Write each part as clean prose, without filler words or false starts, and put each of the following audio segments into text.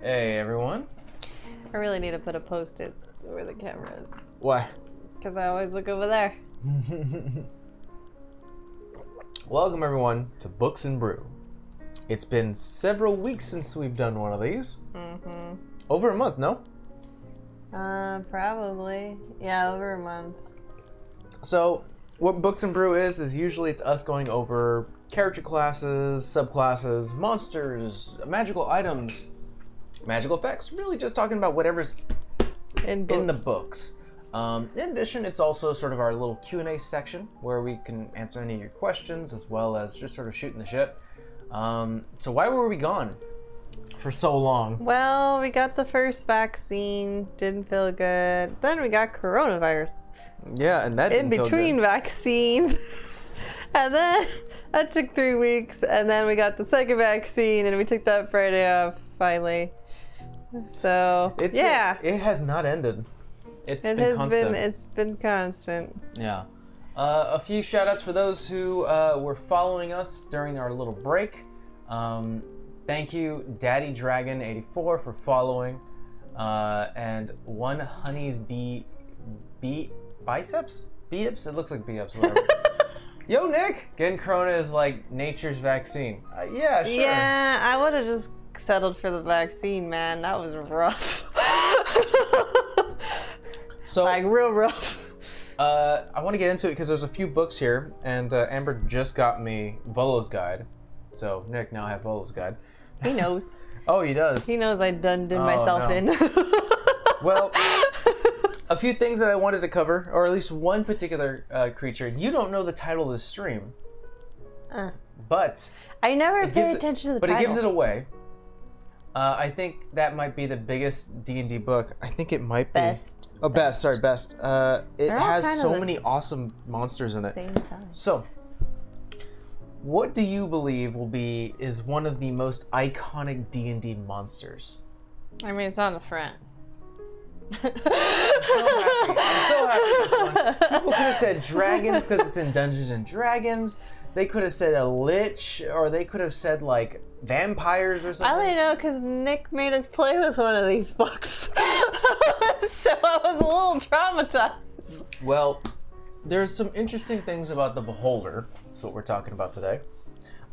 Hey everyone. I really need to put a post-it where the camera is. Why? Because I always look over there. Welcome everyone to Books and Brew. It's been several weeks since we've done one of these. Mm-hmm. Over a month, no? Probably. Yeah, over a month. So, what Books and Brew is usually it's us going over character classes, subclasses, monsters, magical items, magical effects, really just talking about whatever's in the books. In addition, it's also sort of our little Q&A section where we can answer any of your questions as well as just sort of shooting the shit. So why were we gone for so long? Well, we got the first vaccine, didn't feel good. Then we got coronavirus. Yeah, and that didn't feel good. In between vaccines. And then that took 3 weeks, and then we got the second vaccine, and we took that Friday off, finally. So, it has not ended. It's been constant. Yeah. A few shout outs for those who were following us during our little break. Thank you, Daddy Dragon 84 for following. And One Honey's biceps? Beeps? It looks like beeps, whatever. Yo, Nick! Getting corona is like nature's vaccine. Yeah, sure. Yeah, I would have just settled for the vaccine, man. That was rough. So, like, real rough. I want to get into it because there's a few books here, and Amber just got me Volo's Guide. So, Nick, now I have Volo's Guide. He knows. Oh, he does? He knows I did myself in. Well, a few things that I wanted to cover, or at least one particular creature. You don't know the title of the stream, but I never pay attention to the title. But it gives it away. I think that might be the biggest D&D book. I think it might be. Best. It has so many awesome monsters in it. Same time. So, what do you believe is one of the most iconic D&D monsters? I mean, it's on the front. I'm so happy with this one. People could have said dragons because it's in Dungeons and Dragons. They could have said a lich, or they could have said like vampires or something. I only know because Nick made us play with one of these books. So I was a little traumatized. Well, there's some interesting things about the Beholder. That's what we're talking about today.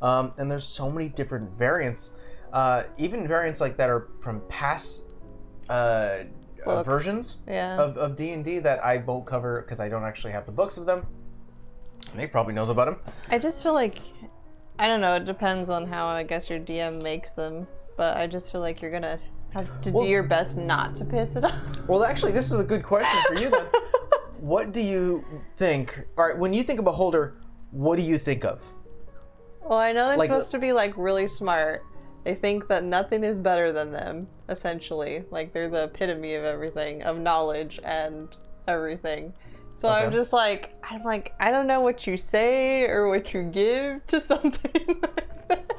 And there's so many different variants, even variants like that are from past versions of D&D that I won't cover because I don't actually have the books of them. Nick probably knows about them. I just feel like, I don't know, it depends on how I guess your DM makes them, but I just feel like you're gonna have to do your best not to piss it off. Well, actually, this is a good question for you then. What do you think, all right, when you think of Beholder, what do you think of? Well, I know they're supposed to be like really smart. They think that nothing is better than them, essentially. Like they're the epitome of everything, of knowledge and everything. So okay. I'm like, I don't know what you say or what you give to something like that.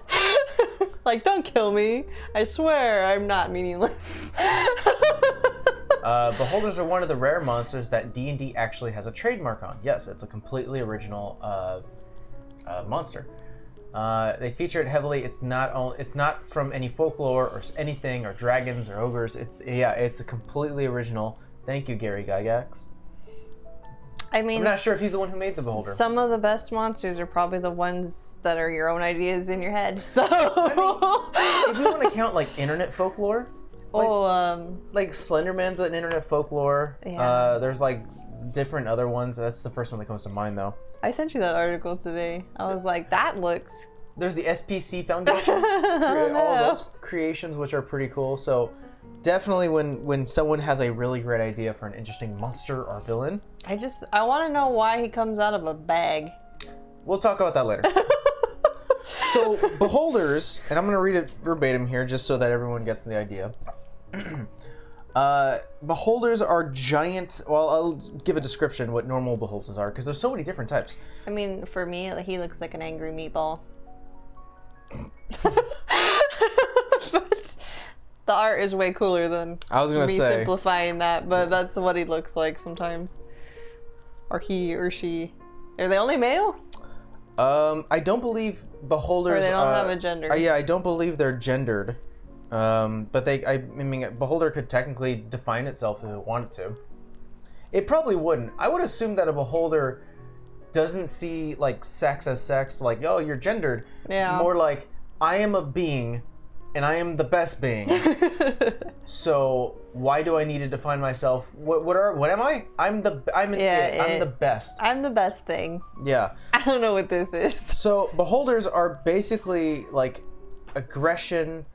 Like, don't kill me. I swear I'm not meaningless. Beholders are one of the rare monsters that D&D actually has a trademark on. Yes, it's a completely original monster. They feature it heavily. It's not from any folklore or anything or dragons or ogres. It's a completely original. Thank you, Gary Gygax. I mean, I'm not sure if he's the one who made the Beholder. Some of the best monsters are probably the ones that are your own ideas in your head. So, I mean, if you want to count like internet folklore, like Slenderman's an internet folklore. Yeah. There's like different other ones. That's the first one that comes to mind, though. I sent you that article today. I was like, that looks. There's the SPC Foundation. All of those creations, which are pretty cool. So. Definitely when someone has a really great idea for an interesting monster or villain. I want to know why he comes out of a bag. We'll talk about that later. So, Beholders, and I'm going to read it verbatim here just so that everyone gets the idea. Beholders are giant, well, I'll give a description what normal Beholders are, because there's so many different types. I mean, for me, he looks like an angry meatball. But the art is way cooler than me simplifying that, but that's what he looks like sometimes. Or he or she. Are they only male? I don't believe Beholders... Or they don't have a gender. Yeah, I don't believe they're gendered. But I mean, beholder could technically define itself if it wanted to. It probably wouldn't. I would assume that a beholder doesn't see like sex as sex, like, oh, you're gendered. Yeah. More like, I am a being, and I am the best being. So why do I need to define myself? What am I? I'm the best. I'm the best thing. Yeah. I don't know what this is. So beholders are basically like aggression,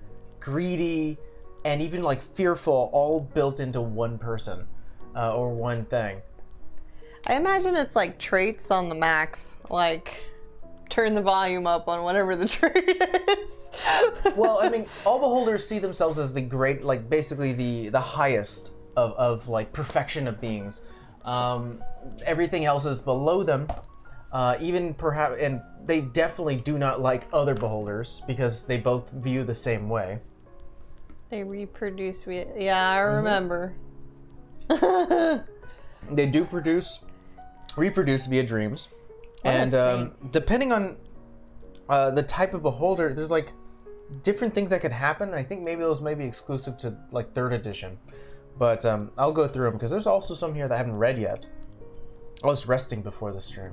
greedy, and even like fearful, all built into one person or one thing. I imagine it's like traits on the max, like turn the volume up on whatever the trait is. Well, I mean, all beholders see themselves as the great, like basically the highest of like perfection of beings. Everything else is below them. Even perhaps, and they definitely do not like other beholders because they both view the same way. They reproduce yeah, I remember. They do reproduce via dreams. And depending on the type of beholder, there's like different things that could happen. I think maybe those may be exclusive to like 3rd edition. But I'll go through them because there's also some here that I haven't read yet. I was resting before the stream.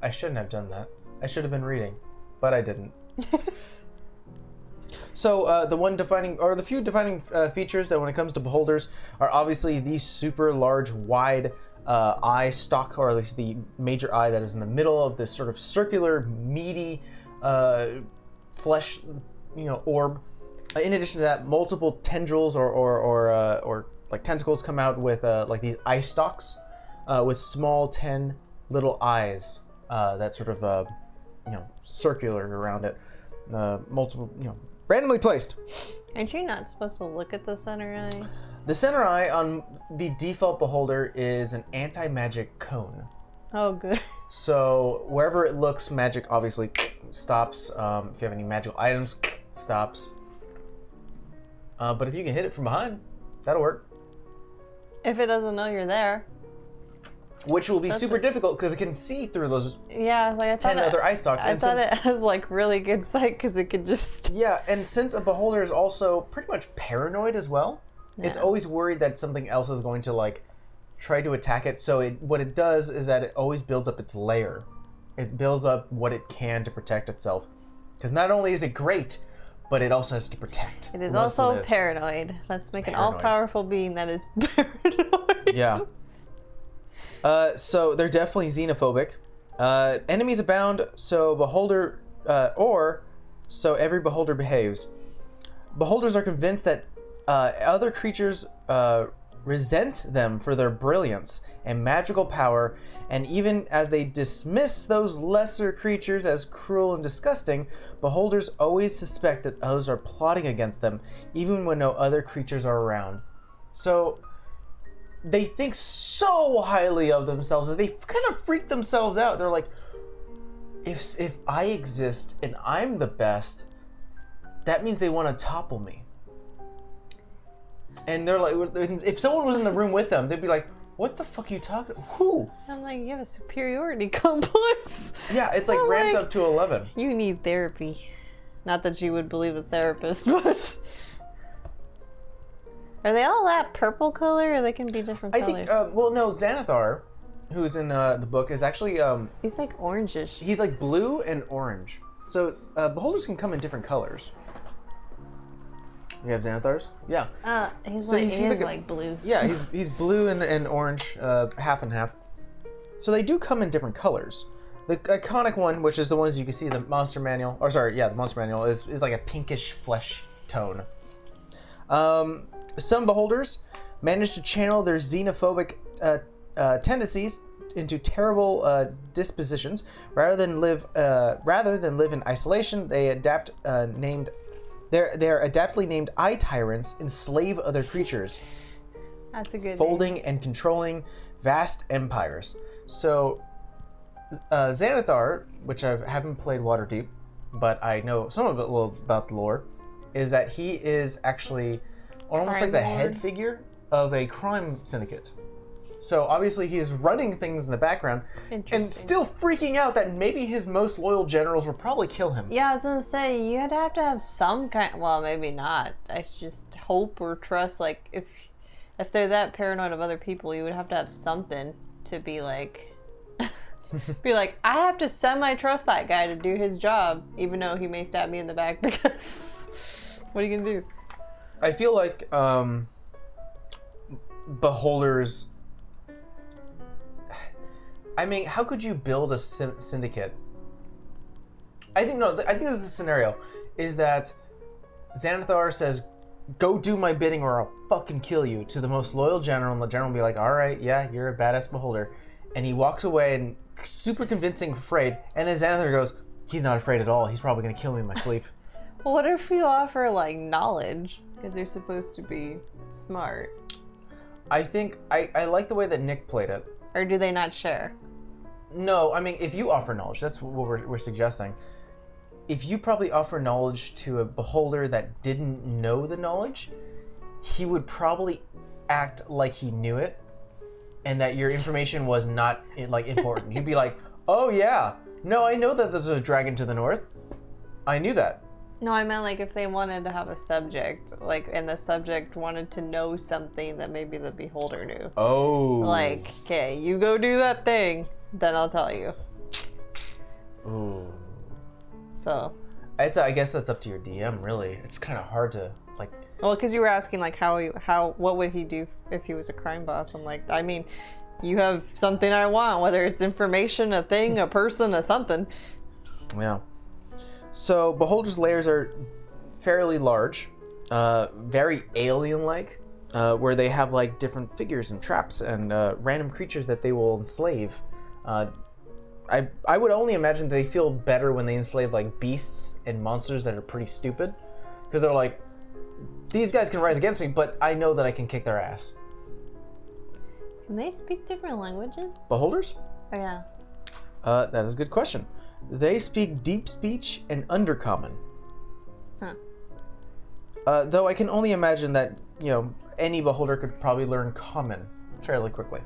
I shouldn't have done that. I should have been reading, but I didn't. So the few defining features that when it comes to beholders are obviously the super large, wide eye stalk, or at least the major eye that is in the middle of this sort of circular, meaty flesh, orb. In addition to that, multiple tendrils or like tentacles come out with like these eye stalks with small 10 little eyes that sort of circular around it, multiple randomly placed. Aren't you not supposed to look at the center eye? The center eye on the default beholder is an anti-magic cone. Oh, good. So wherever it looks, magic obviously stops. If you have any magical items, stops. But if you can hit it from behind, that'll work. If it doesn't know you're there. Which will be super difficult because it can see through those 10 other eye stalks. I thought it has like really good sight because it could just... Yeah, and since a beholder is also pretty much paranoid as well, it's always worried that something else is going to like try to attack it. So what it does is that it always builds up its lair. It builds up what it can to protect itself. Because not only is it great, but it also has to protect. It is also paranoid. Let's make an all-powerful being that is paranoid. Yeah. So they're definitely xenophobic. Enemies abound, so so every beholder behaves. Beholders are convinced that other creatures resent them for their brilliance and magical power, and even as they dismiss those lesser creatures as cruel and disgusting, beholders always suspect that others are plotting against them, even when no other creatures are around. So they think so highly of themselves that they kind of freak themselves out. They're like, if I exist and I'm the best, that means they want to topple me. And they're like, if someone was in the room with them, they'd be like, what the fuck are you talking about? Who? I'm like, you have a superiority complex. Yeah, it's like ramped up to 11. You need therapy. Not that you would believe the therapist, but... Are they all that purple color, or they can be different colors? I think, no, Xanathar, who's in the book, is actually... he's like orangish. He's like blue and orange. So, beholders can come in different colors. You have Xanathars? Yeah. He's like blue. Yeah, he's blue and orange, half and half. So they do come in different colors. The iconic one, which is the ones you can see, the Monster Manual, the Monster Manual, is like a pinkish flesh tone. Some beholders manage to channel their xenophobic tendencies into terrible dispositions. Rather than live in isolation, they are adaptly named eye tyrants, enslave other creatures. That's a good folding name. And controlling vast empires. So Xanathar, which I haven't played Waterdeep, but I know some of it about the lore, is that he is actually almost like the head figure of a crime syndicate. So obviously he is running things in the background and still freaking out that maybe his most loyal generals will probably kill him. Yeah, I was gonna say, you'd have to have some kind, well, maybe not. I just hope or trust, like, if they're that paranoid of other people, you would have to have something to be like, I have to semi-trust that guy to do his job, even though he may stab me in the back, because what are you gonna do? I feel like beholders. I mean, how could you build a syndicate? I think this is the scenario: is that Xanathar says, "Go do my bidding, or I'll fucking kill you," to the most loyal general, and the general will be like, "All right, yeah, you're a badass beholder," and he walks away and super convincing, afraid, and then Xanathar goes, "He's not afraid at all. He's probably gonna kill me in my sleep." Well, what if you offer like knowledge? Because they're supposed to be smart. I think I like the way that Nick played it. Or do they not share? No, I mean, if you offer knowledge, that's what we're suggesting. If you probably offer knowledge to a beholder that didn't know the knowledge, he would probably act like he knew it, and that your information was not like important. He'd be like, "Oh yeah, no, I know that there's a dragon to the north. I knew that." No, I meant like if they wanted to have a subject, like, and the subject wanted to know something that maybe the beholder knew. Oh. Like, okay, you go do that thing, then I'll tell you. Ooh. So. I guess that's up to your DM, really. It's kind of hard to, like... Well, because you were asking, like, what would he do if he was a crime boss? I'm like, I mean, you have something I want, whether it's information, a thing, a person, a something. Yeah. So, Beholder's lairs are fairly large, very alien-like, where they have, like, different figures and traps and random creatures that they will enslave. I would only imagine they feel better when they enslave, like, beasts and monsters that are pretty stupid. Because they're like, these guys can rise against me, but I know that I can kick their ass. Can they speak different languages? Beholders? Oh, yeah. That is a good question. They speak deep speech and undercommon. Huh. Though I can only imagine that, you know, any beholder could probably learn common fairly quickly.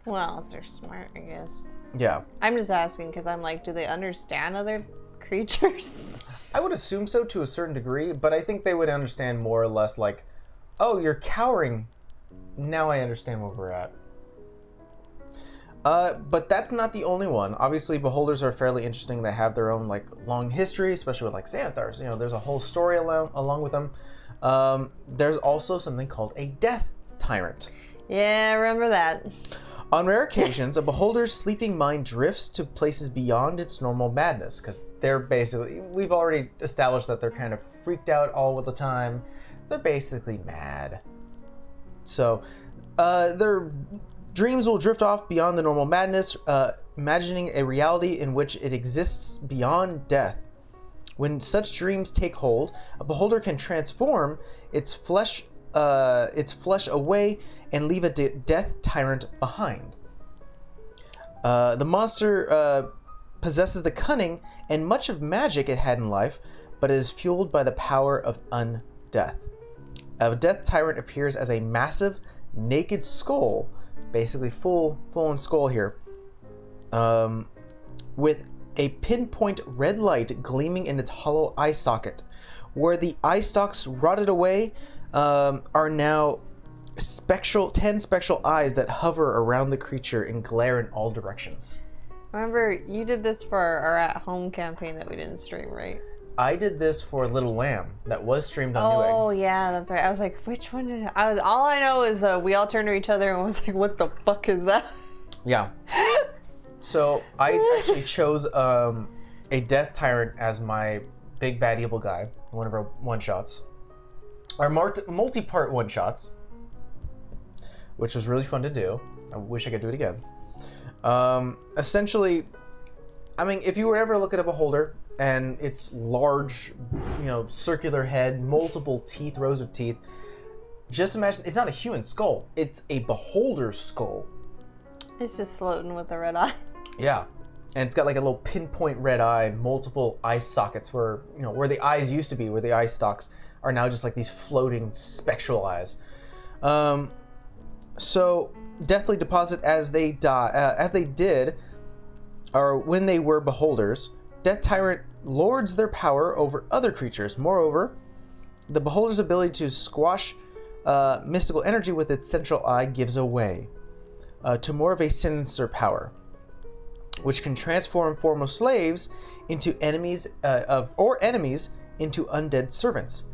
Well, if they're smart, I guess. Yeah. I'm just asking because I'm like, do they understand other creatures? I would assume so to a certain degree, but I think they would understand more or less like, oh, you're cowering. Now I understand where we're at. But that's not the only one. Obviously, beholders are fairly interesting. They have their own, like, long history, especially with, like, Xanathars. You know, there's a whole story along with them. There's also something called a death tyrant. Yeah, I remember that. On rare occasions, a beholder's sleeping mind drifts to places beyond its normal madness, because they're basically, we've already established that they're kind of freaked out all of the time. They're basically mad. So, their dreams will drift off beyond the normal madness, imagining a reality in which it exists beyond death. When such dreams take hold, a beholder can transform its flesh away and leave a death tyrant behind. The monster possesses the cunning and much of magic it had in life, but it is fueled by the power of undeath. A death tyrant appears as a massive, naked skull, basically full on skull here, with a pinpoint red light gleaming in its hollow eye socket. Where the eye stalks rotted away are now 10 spectral eyes that hover around the creature and glare in all directions. Remember, you did this for our at-home campaign that we didn't stream, right? I did this for Little Lamb that was streamed on Newegg. Oh yeah, that's right. I was like, which one did all I know is we all turned to each other and was like, what the fuck is that? Yeah. So I actually chose a death tyrant as my big bad evil guy, one of our one-shots. Our multi-part one-shots, which was really fun to do. I wish I could do it again. Essentially, I mean, if you were ever look at a beholder and its large, you know, circular head, multiple teeth, rows of teeth, just imagine it's not a human skull, it's a beholder's skull. It's just floating with the red eye. Yeah. And it's got like a little pinpoint red eye and multiple eye sockets where, you know, where the eyes used to be, where the eye stalks are now just like these floating spectral eyes. So deathly deposit as they did, or when they were beholders, Death Tyrant lords their power over other creatures. Moreover, the beholder's ability to squash mystical energy with its central eye gives away to more of a sinister power, which can transform former slaves into enemies into undead servants.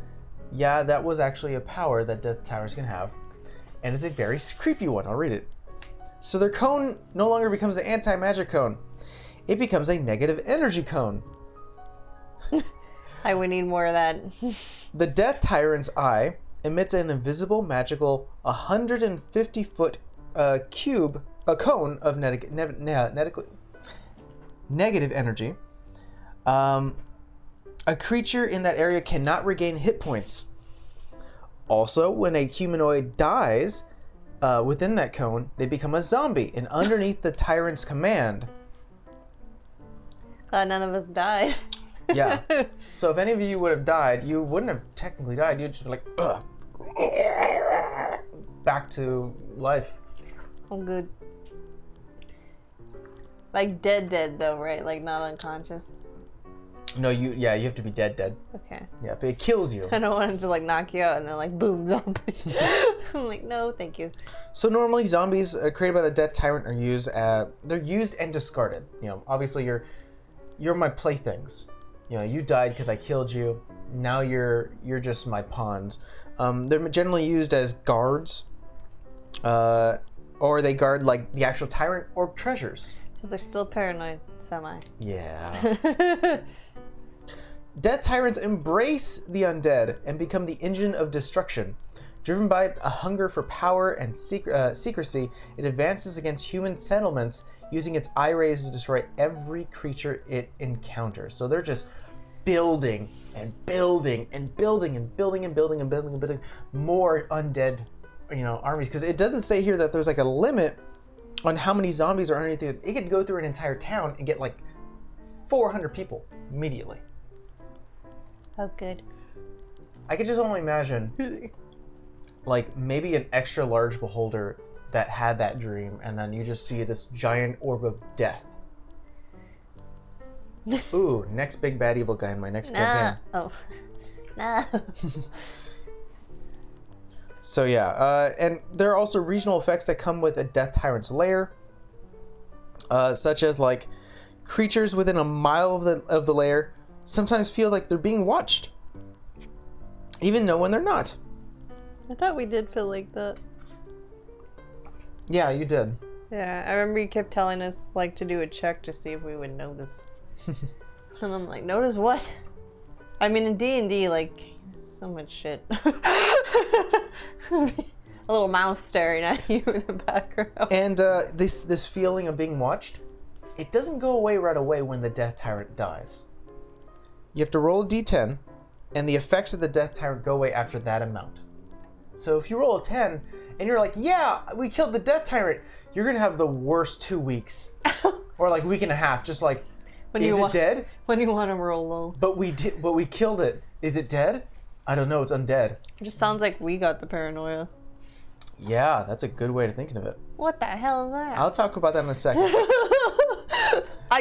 Yeah, that was actually a power that Death Tyrants can have, and it's a very creepy one. I'll read it. So their cone no longer becomes an anti-magic cone. It becomes a negative energy cone. I would need more of that. The Death Tyrant's eye emits an invisible, magical, 150-foot cone of negative energy. A creature in that area cannot regain hit points. Also, when a humanoid dies within that cone, they become a zombie and underneath the tyrant's command. Glad none of us died. Yeah. So if any of you would have died, you wouldn't have technically died. You'd just be like, ugh. Back to life. I'm good. Like dead though, right? Like not unconscious. No, you have to be dead. Okay. Yeah, if it kills you. I don't want it to like knock you out and then like boom, zombie. I'm like, no, thank you. So normally zombies created by the Death Tyrant are used. They're used and discarded. You know, obviously you're my playthings. You know, you died because I killed you. Now you're just my pawns. They're generally used as guards, or they guard like the actual tyrant or treasures. So they're still paranoid, semi. Yeah. Death Tyrants embrace the undead and become the engine of destruction. Driven by a hunger for power and secrecy, it advances against human settlements using its eye rays to destroy every creature it encounters. So they're just building and building and building and building and building and building and building more undead, armies. Because it doesn't say here that there's like a limit on how many zombies are underneath it. It could go through an entire town and get like 400 people immediately. Oh, good. I could just only imagine, like maybe an extra large beholder that had that dream, and then you just see this giant orb of death. Ooh, next big bad evil guy in my next campaign. Oh, no. So yeah, and there are also regional effects that come with a Death Tyrant's lair, such as like creatures within a mile of the lair sometimes feel like they're being watched, even though when they're not. I thought we did feel like that. Yeah, you did. Yeah, I remember you kept telling us like to do a check to see if we would notice. And I'm like, notice what? I mean, in D&D, like, so much shit. A little mouse staring at you in the background. And this feeling of being watched, it doesn't go away right away when the Death Tyrant dies. You have to roll a d10, and the effects of the Death Tyrant go away after that amount. So if you roll a 10, and you're like, yeah, we killed the Death Tyrant, you're gonna have the worst 2 weeks. Or like week and a half, just like, is it dead? When you want to roll low. But we killed it. Is it dead? I don't know, it's undead. It just sounds like we got the paranoia. Yeah, that's a good way to thinking of it. What the hell is that? I'll talk about that in a second.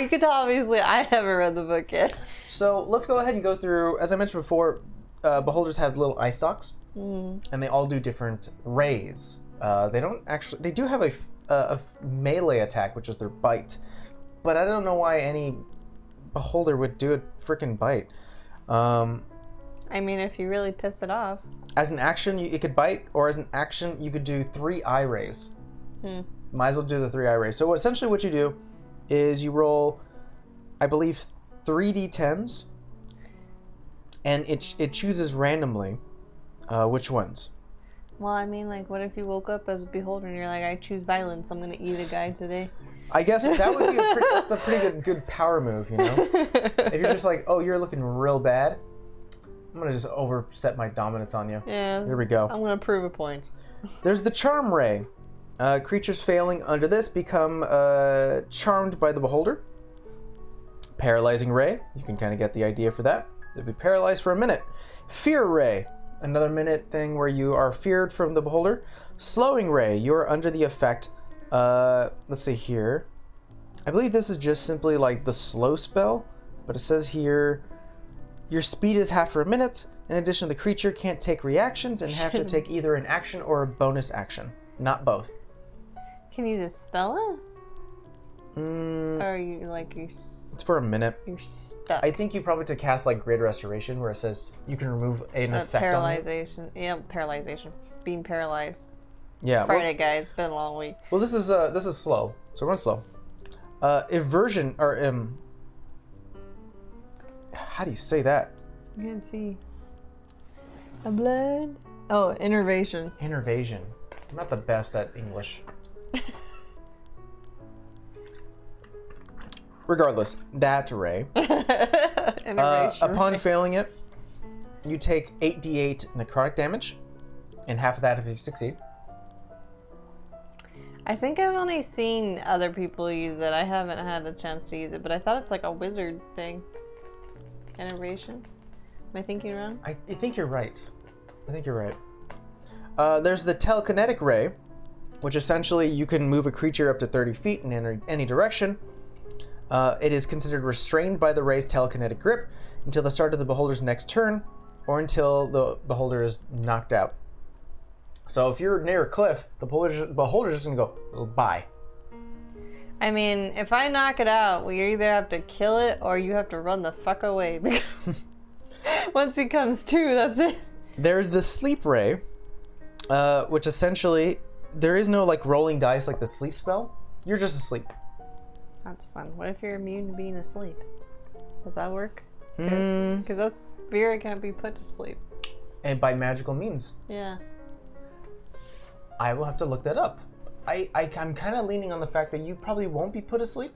You could tell, obviously, I haven't read the book yet. So let's go ahead and go through, as I mentioned before, beholders have little eye stalks, and they all do different rays. They do have a melee attack, which is their bite, but I don't know why any beholder would do a freaking bite. I mean, if you really piss it off. As an action, it could bite, or as an action, you could do 3 eye rays. Might as well do the 3 eye rays. So essentially what you do is you roll, I believe, 3d10s, and it chooses randomly which ones. Well, I mean, like, what if you woke up as a beholder and you're like, I choose violence, I'm gonna eat a guy today? I guess that would be that's a pretty good power move, you know? If you're just like, oh, you're looking real bad, I'm gonna just overset my dominance on you. Yeah. Here we go. I'm gonna prove a point. There's the Charm Ray. Creatures failing under this become charmed by the beholder. Paralyzing Ray. You can kind of get the idea for that. They'll be paralyzed for a minute. Fear Ray. Another minute thing where you are feared from the beholder. Slowing ray. You are under the effect. Let's see here. I believe this is just simply like the slow spell, but it says here your speed is half for a minute. In addition, the creature can't take reactions and have to take either an action or a bonus action, not both. Can you just spell it? Or are you like It's for a minute. You're stuck. I think you probably to cast like Great Restoration, where it says you can remove an effect on it. Paralyzation. Yeah, paralyzation. Being paralyzed. Yeah. Friday, guys. It's been a long week. Well, this is slow, so run slow. Eversion or how do you say that? You can see. A blood. Oh, innervation. Innervation. I'm not the best at English. Regardless, that ray. Upon failing it, you take 8d8 necrotic damage, and half of that if you succeed. I think I've only seen other people use it. I haven't had a chance to use it, but I thought it's like a wizard thing. Innervation. Am I thinking wrong? I think you're right. There's the telekinetic ray, which essentially you can move a creature up to 30 feet in any direction. It is considered restrained by the ray's telekinetic grip until the start of the beholder's next turn, or until the beholder is knocked out. So if you're near a cliff, the beholder's just gonna go, bye. I mean, if I knock it out, we either have to kill it or you have to run the fuck away. Because once he comes to, that's it. There's the sleep ray, which essentially, there is no like rolling dice like the sleep spell. You're just asleep. That's fun. What if you're immune to being asleep? Does that work? Because that's Vera can't be put to sleep. And by magical means. Yeah. I will have to look that up. I'm kind of leaning on the fact that you probably won't be put asleep,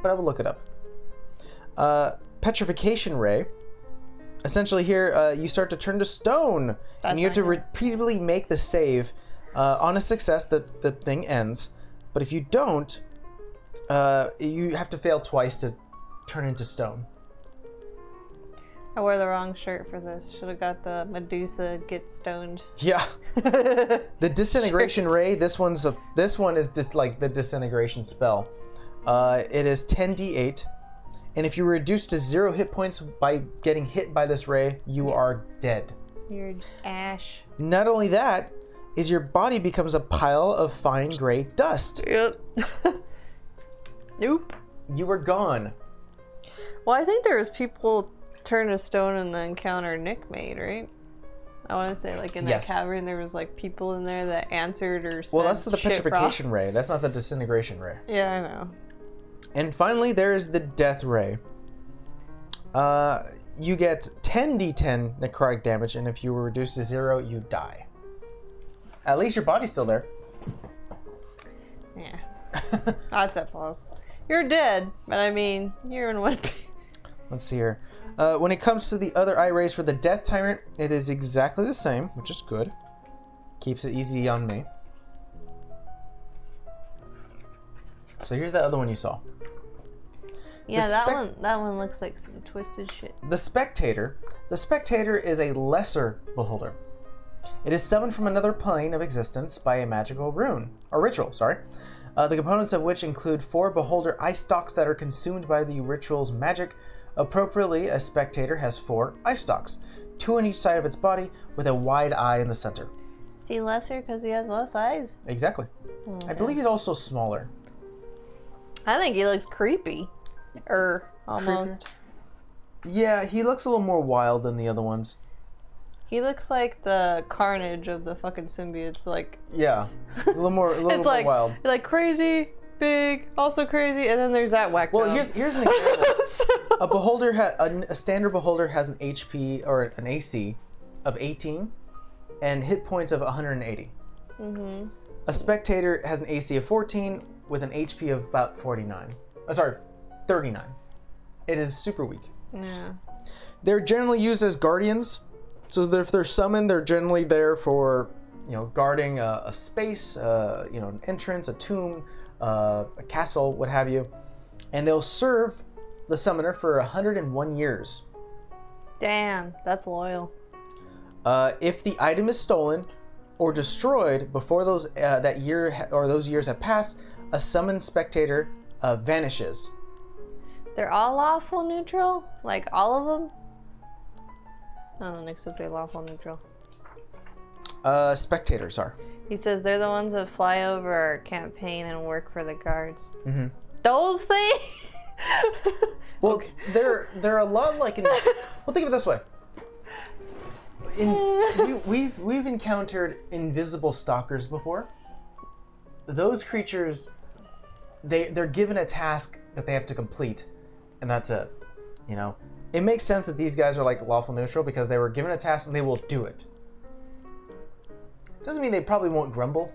but I will look it up. Petrification ray. Essentially here, you start to turn to stone, and you have to repeatedly make the save. On a success, the thing ends. But if you don't, you have to fail twice to turn into stone. I wore the wrong shirt for this. Should have got the Medusa get stoned. Yeah. The disintegration ray. This one is just like the disintegration spell. It is 10d8, and if you reduce to 0 hit points by getting hit by this ray, you are dead. You're ash. Not only that, is your body becomes a pile of fine gray dust. Yep. Nope. You were gone. Well, I think there was people turn to stone in the encounter Nick made, right? I want to say, like, in that cavern, there was, like, people in there that answered or said. Well, that's the petrification ray. That's not the disintegration ray. Yeah, I know. And finally, there is the death ray. You get 10d10 necrotic damage, and if you were reduced to 0, you die. At least your body's still there. Yeah. That's applause. You're dead, but I mean, you're in one piece. Let's see here. When it comes to the other eye rays for the Death Tyrant, it is exactly the same, which is good. Keeps it easy on me. So here's that other one you saw. Yeah, that one looks like some twisted shit. The Spectator. The Spectator is a lesser beholder. It is summoned from another plane of existence by a magical rune, or ritual, sorry. The components of which include 4 beholder eye stalks that are consumed by the ritual's magic. Appropriately, a Spectator has 4 eye stalks, 2 on each side of its body, with a wide eye in the center. Is he lesser because he has less eyes? Exactly. Okay. I believe he's also smaller. I think he looks creepy. Almost. Creepier? Yeah, he looks a little more wild than the other ones. He looks like the carnage of the fucking symbiotes, like... Yeah, a little more like, wild. Like crazy, big, also crazy, and then there's that whack job. Well, here's an example. A standard beholder has an HP, or an AC, of 18, and hit points of 180. Mm-hmm. A Spectator has an AC of 14, with an HP of about 39. 39. It is super weak. Yeah. They're generally used as guardians. So if they're summoned, they're generally there for, guarding a space, an entrance, a tomb, a castle, what have you. And they'll serve the summoner for 101 years. Damn, that's loyal. If the item is stolen or destroyed before those those years have passed, a summoned spectator vanishes. They're all lawful neutral? Like all of them? Oh, Nick says they're lawful neutral. Spectators are. He says they're the ones that fly over our campaign and work for the guards. Mm-hmm. Those things? Well, okay. they're a lot like well, think of it this way. We've encountered invisible stalkers before. Those creatures, they're given a task that they have to complete, and that's it. You know, it makes sense that these guys are like lawful neutral because they were given a task and they will do it. Doesn't mean they probably won't grumble.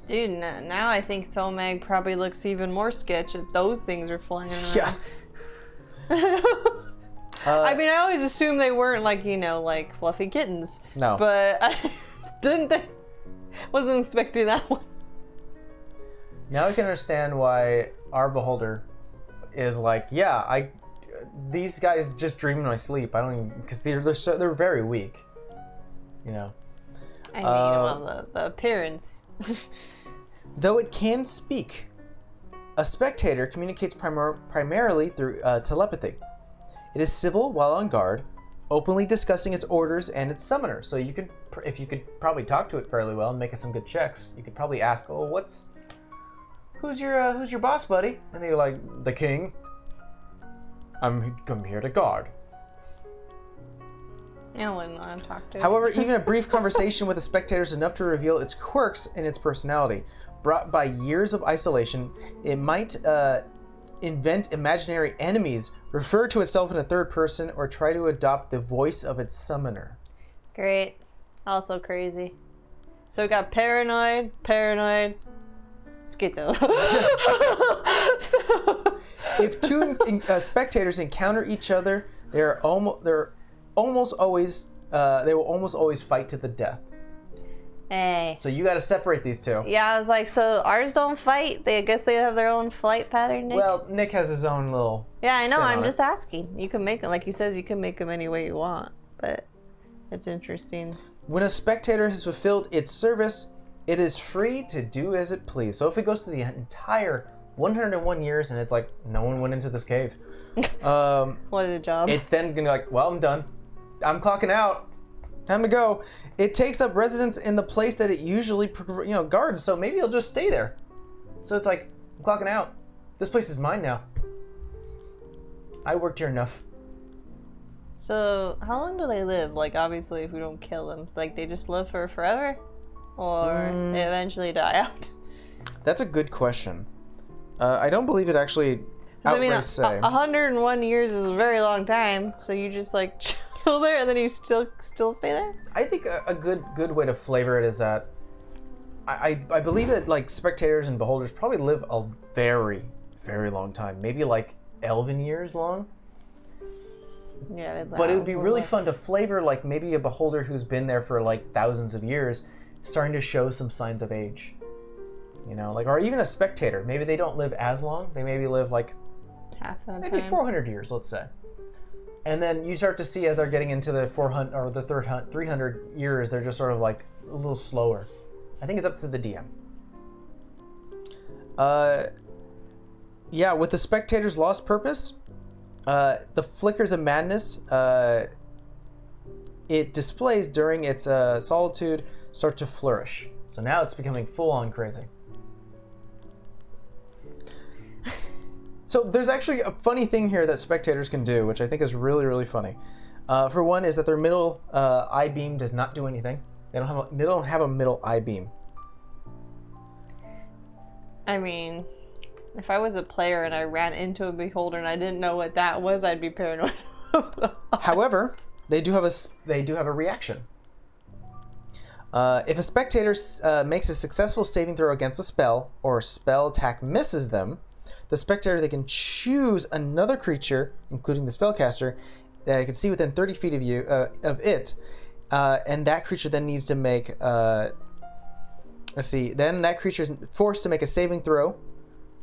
Dude, now I think Thomag probably looks even more sketch if those things are flying around. Yeah. I mean, I always assumed they weren't like, you know, like fluffy kittens. No. But I wasn't expecting that one. Now I can understand why our beholder is like, yeah, these guys just dream in my sleep. I don't even, because they're very weak. You know. I mean, well, the appearance. Though it can speak, a spectator communicates primarily through telepathy. It is civil while on guard, openly discussing its orders and its summoner. So you could, if you could probably talk to it fairly well and make it some good checks, you could probably ask, "Oh, who's your boss, buddy?" And they're like, "The king. I'm here to guard." I wouldn't want to talk to it. However, even a brief conversation with a spectator is enough to reveal its quirks and its personality. Brought by years of isolation, it might invent imaginary enemies, refer to itself in a third person, or try to adopt the voice of its summoner. Great. Also crazy. So we got paranoid, schizo. If two spectators encounter each other, they will almost always fight to the death. Hey. So you got to separate these two. Yeah, I was like, so ours don't fight? I guess they have their own flight pattern, Nick? Well, Nick has his own little Yeah, I know. spin I'm on just it. asking. You can make them, like he says, you can make them any way you want. But it's interesting. When a spectator has fulfilled its service, it is free to do as it please. So if it goes through the entire 101 years and it's like, no one went into this cave. What a job. It's then going to be like, well, I'm done. I'm clocking out. Time to go. It takes up residence in the place that it usually guards, so maybe it'll just stay there. So it's like, I'm clocking out. This place is mine now. I worked here enough. So how long do they live? Like, obviously, if we don't kill them, like they just live for forever? Or they eventually die out? That's a good question. I don't believe it actually outright say. 101 years is a very long time, so you just like chill there and then you still stay there? I think a good way to flavor it is that I believe that like spectators and beholders probably live a very, very long time. Maybe like elven years long. Yeah, but it would be really fun to flavor like maybe a beholder who's been there for like thousands of years starting to show some signs of age. You know, like, or even a spectator. Maybe they don't live as long. They maybe live like half that maybe time. 400 years, let's say. And then you start to see as they're getting into the 400 or the 300 years, they're just sort of like a little slower. I think it's up to the DM. Yeah, with the spectator's lost purpose, the flickers of madness it displays during its solitude start to flourish. So now it's becoming full-on crazy. So there's actually a funny thing here that spectators can do, which I think is really, really funny. For one, is that their middle eye beam does not do anything. They don't have a middle eye beam. I mean, if I was a player and I ran into a beholder and I didn't know what that was, I'd be paranoid. However, they do have a reaction. If a spectator makes a successful saving throw against a spell, or a spell attack misses them, the spectator, they can choose another creature, including the spellcaster, that I can see within 30 feet of you, of it, and that creature then needs to make, then that creature is forced to make a saving throw,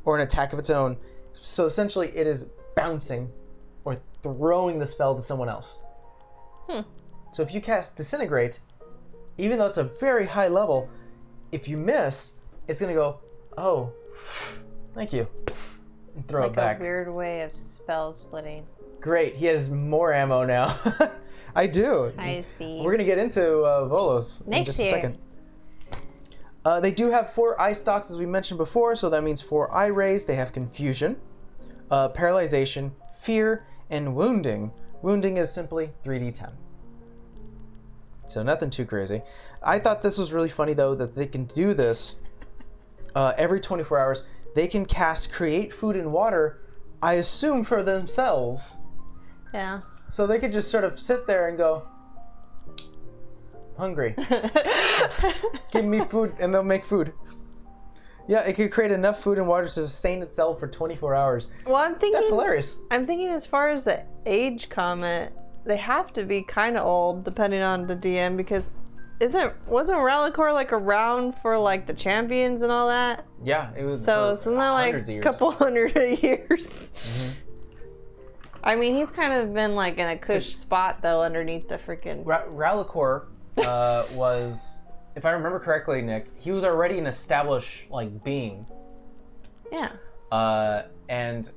or an attack of its own. So essentially, it is bouncing, or throwing the spell to someone else. So if you cast Disintegrate, even though it's a very high level, if you miss, it's going to go, oh, thank you, and throw it back. It's like a weird way of spell splitting. Great, he has more ammo now. I do. I see. We're going to get into Volos in just a second. They do have 4 eye stocks, as we mentioned before, so that means 4 eye rays. They have confusion, paralyzation, fear, and wounding. Wounding is simply 3d10. So nothing too crazy. I thought this was really funny, though, that they can do this every 24 hours. They can cast Create Food and Water, I assume, for themselves. Yeah. So they could just sort of sit there and go, hungry. Give me food, and they'll make food. Yeah, it could create enough food and water to sustain itself for 24 hours. Well, I'm thinking... That's hilarious. I'm thinking as far as the age comment, they have to be kind of old, depending on the DM, because wasn't Relicore like around for like the champions and all that? Yeah, it was. So isn't that like a couple hundred years? Mm-hmm. I mean, he's kind of been like in a cush spot though, underneath the freaking. Relicore was, if I remember correctly, Nick, he was already an established like being. Yeah. And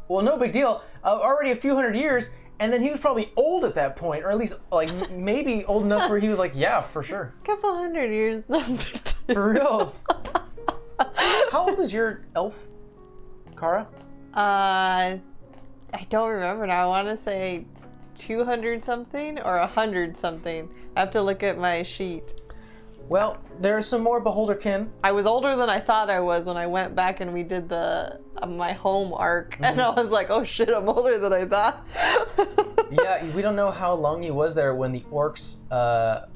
well, no big deal. Already a few hundred years. And then he was probably old at that point, or at least like maybe old enough where he was like, yeah, for sure. Couple hundred years. For reals. How old is your elf, Kara? I don't remember now. I want to say 200 something or 100 something. I have to look at my sheet. Well, there's some more Beholderkin. I was older than I thought I was when I went back and we did the my home arc, and I was like, oh shit, I'm older than I thought. Yeah, we don't know how long he was there when the orcs,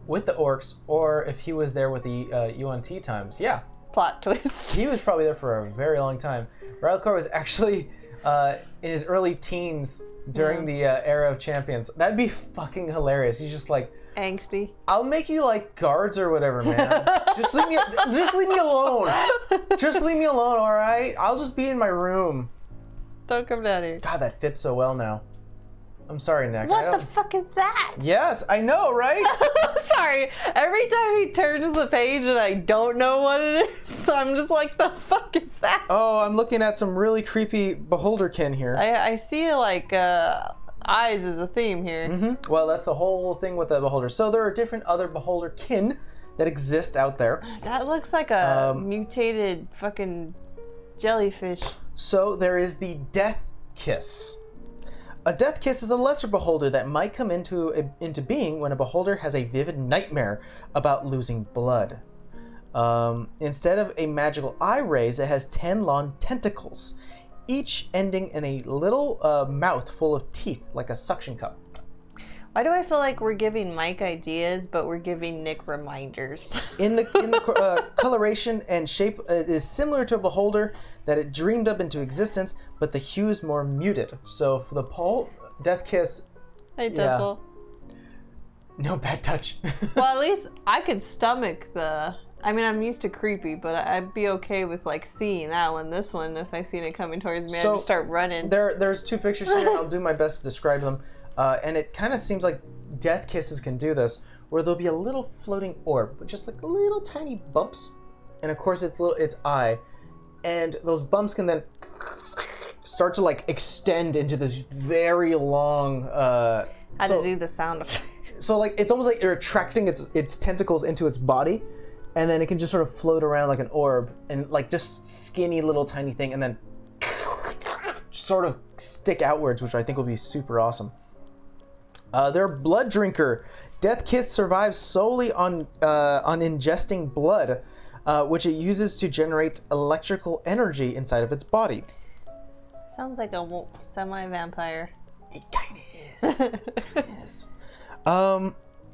with the orcs, or if he was there with the UNT times. Yeah. Plot twist. He was probably there for a very long time. Relicore was actually in his early teens during the era of champions. That'd be fucking hilarious. He's just like, angsty. I'll make you like guards or whatever, man. Just leave me alone. Just leave me alone, all right? I'll just be in my room. Don't come down here. God, that fits so well now. I'm sorry, Nick. What the fuck is that? Yes, I know, right? Sorry. Every time he turns the page and I don't know what it is, I'm just like, the fuck is that? Oh, I'm looking at some really creepy Beholderkin here. I see like eyes as a theme here. Mm-hmm. Well, that's the whole thing with the Beholder. So there are different other Beholderkin that exist out there. That looks like a mutated fucking jellyfish. So there is the Death Kiss. A Death Kiss is a lesser beholder that might come into being when a beholder has a vivid nightmare about losing blood. Instead of a magical eye rays, it has 10 long tentacles, each ending in a little mouth full of teeth, like a suction cup. Why do I feel like we're giving Mike ideas, but we're giving Nick reminders? In the coloration and shape, it is similar to a beholder that it dreamed up into existence, but the hue is more muted. So for the Death Kiss, hey, Devil. No bad touch. Well, at least I could stomach the. I mean, I'm used to creepy, but I'd be okay with like seeing that one. This one, if I seen it coming towards me, I'd just start running. There's 2 pictures here. I'll do my best to describe them. And it kind of seems like Death Kisses can do this, where there'll be a little floating orb, with just like little tiny bumps, and of course its eye, and those bumps can then start to like extend into this very long. How to do the sound effect. So like it's almost like you're attracting its tentacles into its body, and then it can just sort of float around like an orb, and like just skinny little tiny thing, and then sort of stick outwards, which I think will be super awesome. Their blood drinker. Death Kiss survives solely on ingesting blood, which it uses to generate electrical energy inside of its body. Sounds like a semi-vampire. It kind of is.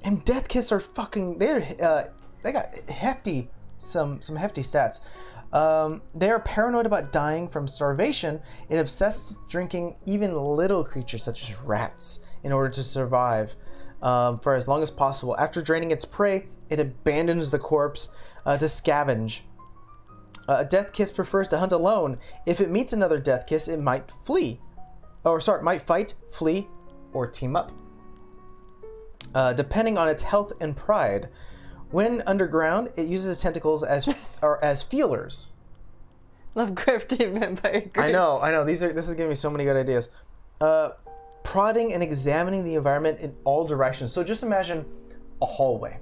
And Death Kiss are fucking. They got hefty some hefty stats. They are paranoid about dying from starvation. It obsesses drinking even little creatures such as rats in order to survive for as long as possible. After draining its prey, it abandons the corpse to scavenge. A Death Kiss prefers to hunt alone. If it meets another Death Kiss, it might might fight, flee, or team up. Depending on its health and pride. When underground, it uses its tentacles as feelers. Lovecraftian vampire group. I know. This is giving me so many good ideas. Prodding and examining the environment in all directions. So just imagine a hallway,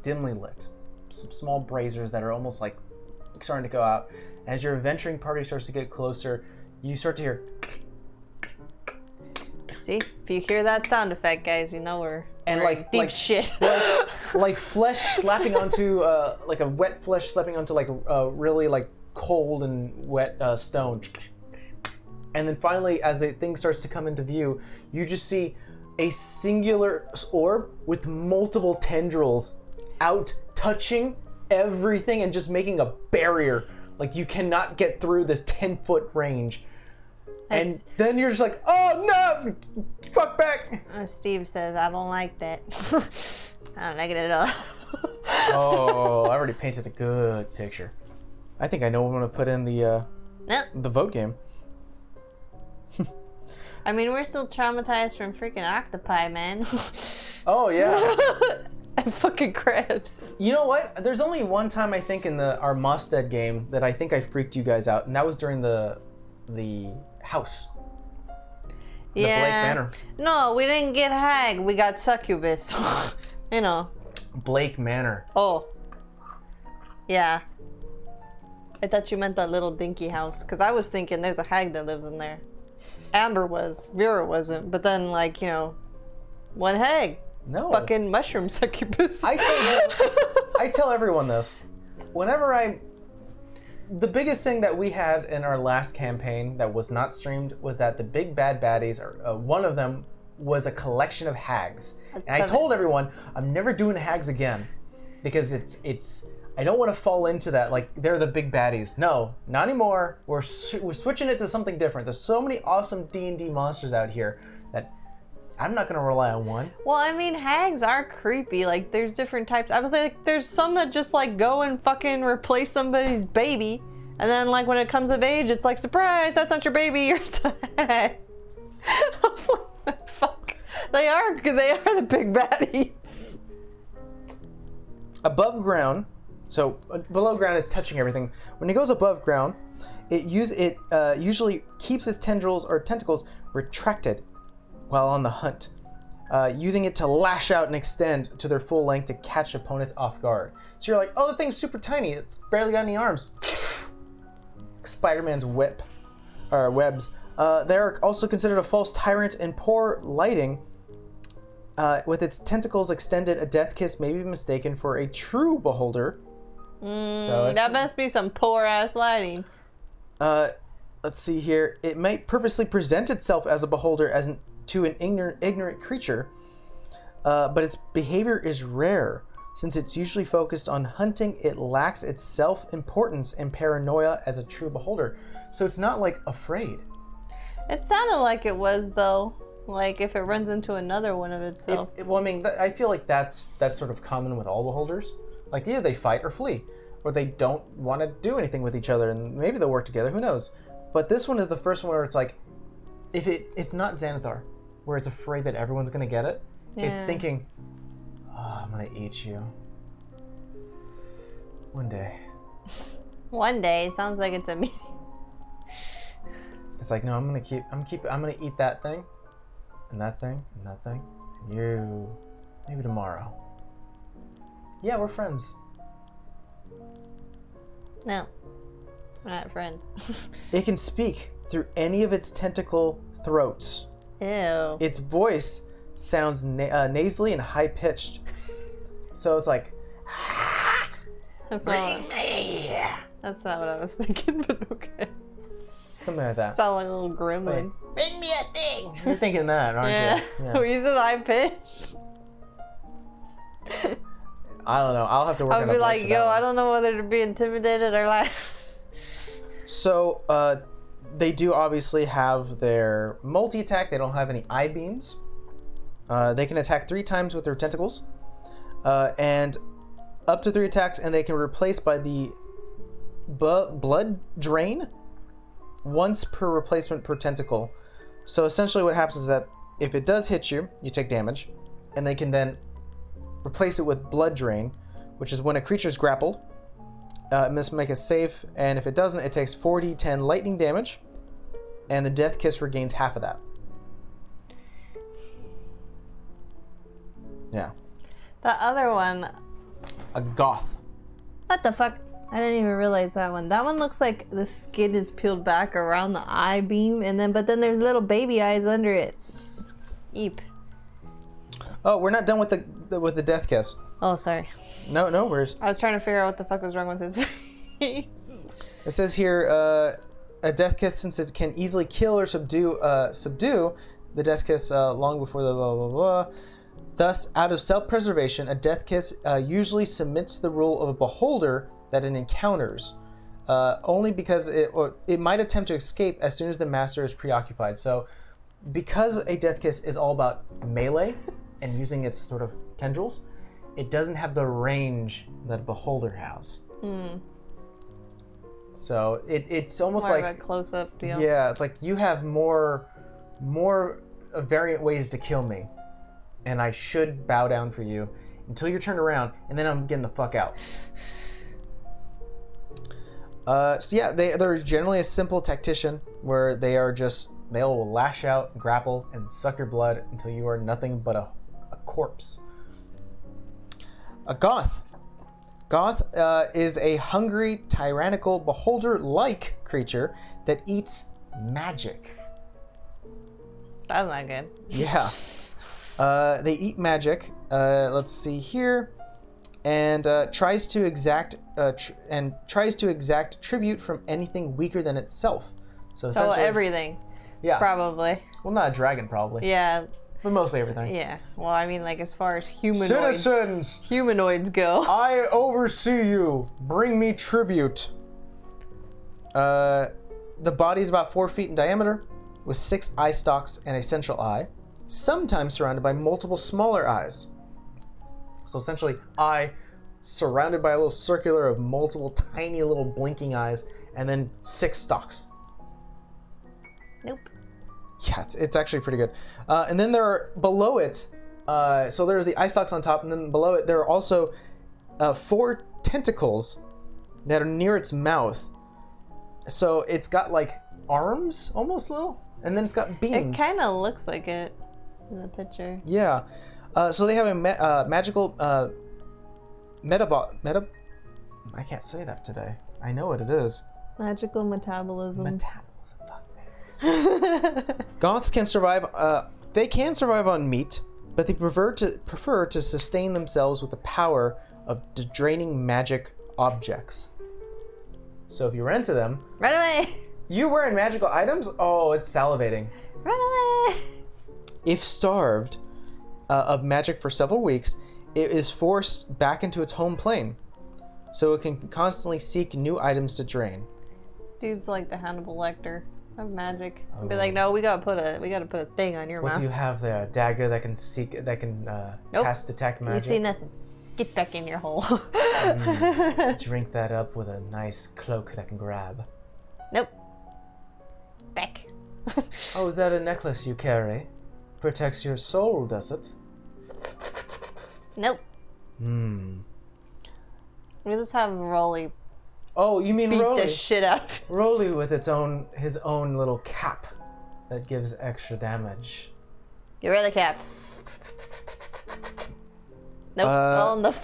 dimly lit, some small braziers that are almost like starting to go out. As your adventuring party starts to get closer, you start to hear. See, if you hear that sound effect, guys, you know we're in deep shit. like flesh slapping onto like a wet flesh slapping onto like a really like cold and wet stone. And then finally, as the thing starts to come into view, you just see a singular orb with multiple tendrils out touching everything and just making a barrier. Like you cannot get through this 10-foot range. And then you're just like, oh no, fuck back. Steve says, I don't like that. I don't like it at all. Oh, I already painted a good picture. I think I know what I'm going to put in the vote game. I mean, we're still traumatized from freaking octopi, man. Oh, yeah. And fucking crabs. You know what? There's only one time I think in our Mosted game that I think I freaked you guys out, and that was during the house. The Blake Manor. No, we didn't get hag. We got succubus. You know. Blake Manor. Oh. Yeah. I thought you meant that little dinky house, because I was thinking there's a hag that lives in there. Amber was. Vera wasn't. But then, like, you know, one hag. No. Fucking mushroom succubus. I tell everyone this. The biggest thing that we had in our last campaign that was not streamed was that the big bad baddies, one of them was a collection of hags. And I told everyone, I'm never doing hags again. Because it's I don't want to fall into that, like, they're the big baddies. No, not anymore. We're switching it to something different. There's so many awesome D&D monsters out here that I'm not going to rely on one. Well, I mean, hags are creepy. Like, there's different types. I was like, there's some that just, like, go and fucking replace somebody's baby. And then, like, when it comes of age, it's like, surprise, that's not your baby, you're a hag. I was like, fuck. They are the big baddies. Above ground, so below ground is touching everything. When it goes above ground, it usually keeps its tendrils or tentacles retracted while on the hunt, using it to lash out and extend to their full length to catch opponents off guard. So you're like, oh, the thing's super tiny. It's barely got any arms. Spider-Man's webs. They're also considered a false tyrant in poor lighting. With its tentacles extended, a death kiss may be mistaken for a true beholder. So that must be some poor ass lighting. Let's see here. It might purposely present itself as a beholder to an ignorant creature, but its behavior is rare. Since it's usually focused on hunting, it lacks its self-importance and paranoia as a true beholder. So it's not, like, afraid. It sounded like it was, though. Like, if it runs into another one of itself. Well, I mean, I feel like that's sort of common with all beholders. Like, either they fight or flee, or they don't want to do anything with each other, and maybe they'll work together, who knows. But this one is the first one where it's like, if it's not Xanathar, where it's afraid that everyone's going to get it. Yeah. It's thinking, oh, I'm going to eat you. One day. One day. It sounds like it's a me. It's like, no, I'm going to eat that thing, and that thing, and that thing, and you, maybe tomorrow. Yeah, we're friends. No, we're not friends. It can speak through any of its tentacle throats. Ew. Its voice sounds nasally and high-pitched. So it's like, bring me. That's not what I was thinking, but okay. Something like that. Sound like a little gremlin. Like, bring me a thing. You're thinking that, aren't you? Yeah. We use it high pitch. I don't know. I'll have to work on a I'll be like, yo, I don't know whether to be intimidated or laugh. So, they do obviously have their multi-attack. They don't have any eye beams. They can attack 3 times with their tentacles. And up to 3 attacks, and they can replace by the blood drain once per replacement per tentacle. So essentially what happens is that if it does hit you, you take damage, and they can then replace it with blood drain, which is when a creature is grappled. It must make a save, and if it doesn't, it takes 4d10 lightning damage, and the Death Kiss regains half of that. Yeah. The other one. A goth. What the fuck? I didn't even realize that one. That one looks like the skin is peeled back around the eye beam, but then there's little baby eyes under it. Eep. Oh, we're not done with the Death Kiss. Oh, sorry. No worries. I was trying to figure out what the fuck was wrong with his face. It says here, a Death Kiss, since it can easily kill or subdue the Death Kiss long before the blah blah blah. Thus, out of self-preservation, a Death Kiss usually submits to the rule of a beholder that it encounters, only because it might attempt to escape as soon as the master is preoccupied. So, because a Death Kiss is all about melee and using its sort of tendrils, it doesn't have the range that a beholder has. So it's almost More like of a close-up deal. Yeah, it's like you have more variant ways to kill me, and I should bow down for you until you're turned around, and then I'm getting the fuck out. So yeah, they're generally a simple tactician where they'll lash out, grapple, and suck your blood until you are nothing but a corpse. A goth. Goth is a hungry, tyrannical, beholder-like creature that eats magic. That's not good. Yeah. They eat magic. Let's see here, and tries to exact tribute from anything weaker than itself. So essentially, everything. Yeah. Probably. Well, not a dragon, probably. Yeah. But mostly everything. Yeah. Well, I mean, like as far as humanoids go. I oversee you. Bring me tribute. The body is about 4 feet in diameter, with 6 eye stalks and a central eye, sometimes surrounded by multiple smaller eyes. So essentially, eye surrounded by a little circular of multiple tiny little blinking eyes, and then 6 stalks. Nope. Yeah, it's actually pretty good. And then there are below it, so there's the eye stalks on top, and then below it there are also 4 tentacles that are near its mouth. So it's got like arms, almost little, and then it's got beams. It kind of looks like it in the picture. Yeah. So they have a magical I can't say that today. I know what it is. Magical metabolism. Metabolism. Fuck me. Goths can survive. They can survive on meat, but they prefer to sustain themselves with the power of draining magic objects. So if you run into them, Run away! you wearing magical items? Oh, it's salivating. Run away! If starved of magic for several weeks, it is forced back into its home plane, so it can constantly seek new items to drain. Dude's like the Hannibal Lecter of magic. Be like, no, we gotta put a thing on your What mouth. do you have there? A dagger that can Nope. cast detect magic? You see nothing. Get back in your hole. Drink that up with a nice cloak that can grab. Nope. Back. Oh, is that a necklace you carry? Protects your soul, does it? Nope. Hmm. We just have Rolly Oh, you mean beat Rolly? the shit out. Rolly with his own little cap that gives extra damage. Get rid of the cap. Nope. Well, nope.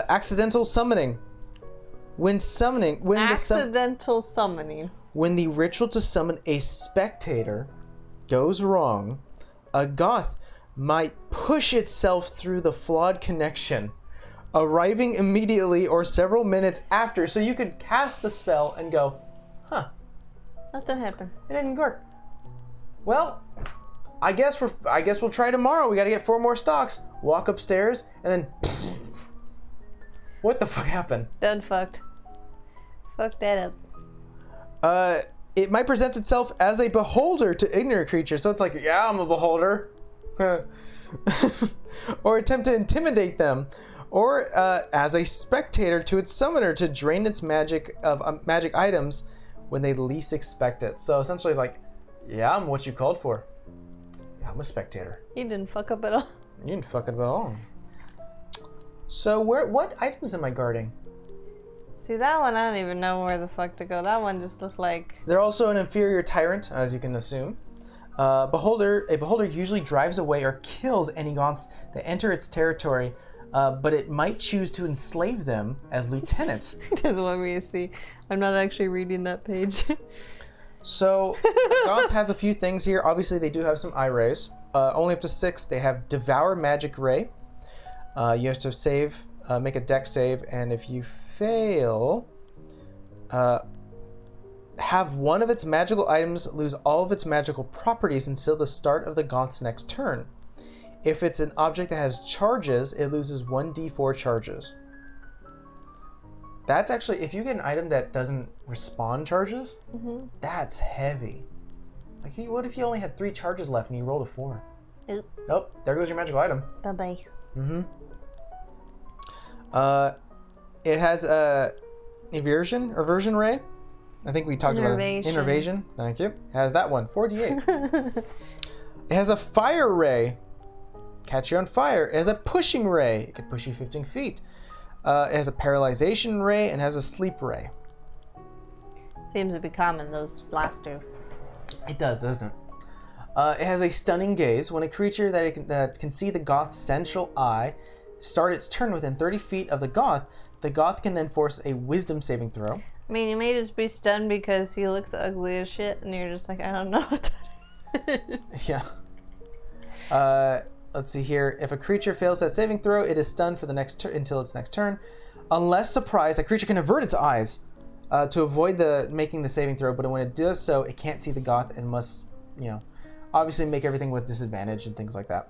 Accidental summoning. When Accidental summoning. when the ritual to summon a spectator goes wrong, a goth might push itself through the flawed connection, arriving immediately or several minutes after. So you could cast the spell and go, huh, Nothing happened. it didn't work. Well, I guess we'll try tomorrow. We gotta get 4 more stocks. Walk upstairs and then what the fuck happened? Done fucked. Fuck that up. It might present itself as a beholder to ignorant creatures. So it's like, yeah, I'm a beholder. Or attempt to intimidate them. Or as a spectator to its summoner to drain its magic of magic items when they least expect it. So essentially like, yeah, I'm what you called for. Yeah, I'm a spectator. You didn't fuck up at all. You didn't fuck it at all. So what items am I guarding? See, that one, I don't even know where the fuck to go. That one just looked like... They're also an inferior tyrant, as you can assume. A beholder usually drives away or kills any Goths that enter its territory, but it might choose to enslave them as lieutenants. It doesn't want me to see. I'm not actually reading that page. So, Goth has a few things here. Obviously, they do have some eye rays. Only up to 6. They have Devour Magic Ray. You have to save, make a dex save, and if you fail, have one of its magical items lose all of its magical properties until the start of the Goth's next turn. If it's an object that has charges, it loses 1d4 charges. That's actually, if you get an item that doesn't respawn charges, that's heavy. Like, what if you only had 3 charges left and you rolled a 4? Oop. Oh, there goes your magical item. Bye-bye. It has a aversion ray. I think we talked about it. Innervation. Thank you. It has that one, 4d8. It has a fire ray. Catch you on fire. It has a pushing ray. It can push you 15 feet. It has a paralyzation ray and has a sleep ray. Seems to be common, those last two. It does, doesn't it? It has a stunning gaze. When a creature that can see the Goth's central eye start its turn within 30 feet of the Goth can then force a wisdom saving throw. I mean, you may just be stunned because he looks ugly as shit, and you're just like, I don't know what that is. Yeah. Let's see here. If a creature fails that saving throw, it is stunned for the next until its next turn. Unless surprised, a creature can avert its eyes to avoid making the saving throw, but when it does so, it can't see the Goth and must, obviously make everything with disadvantage and things like that.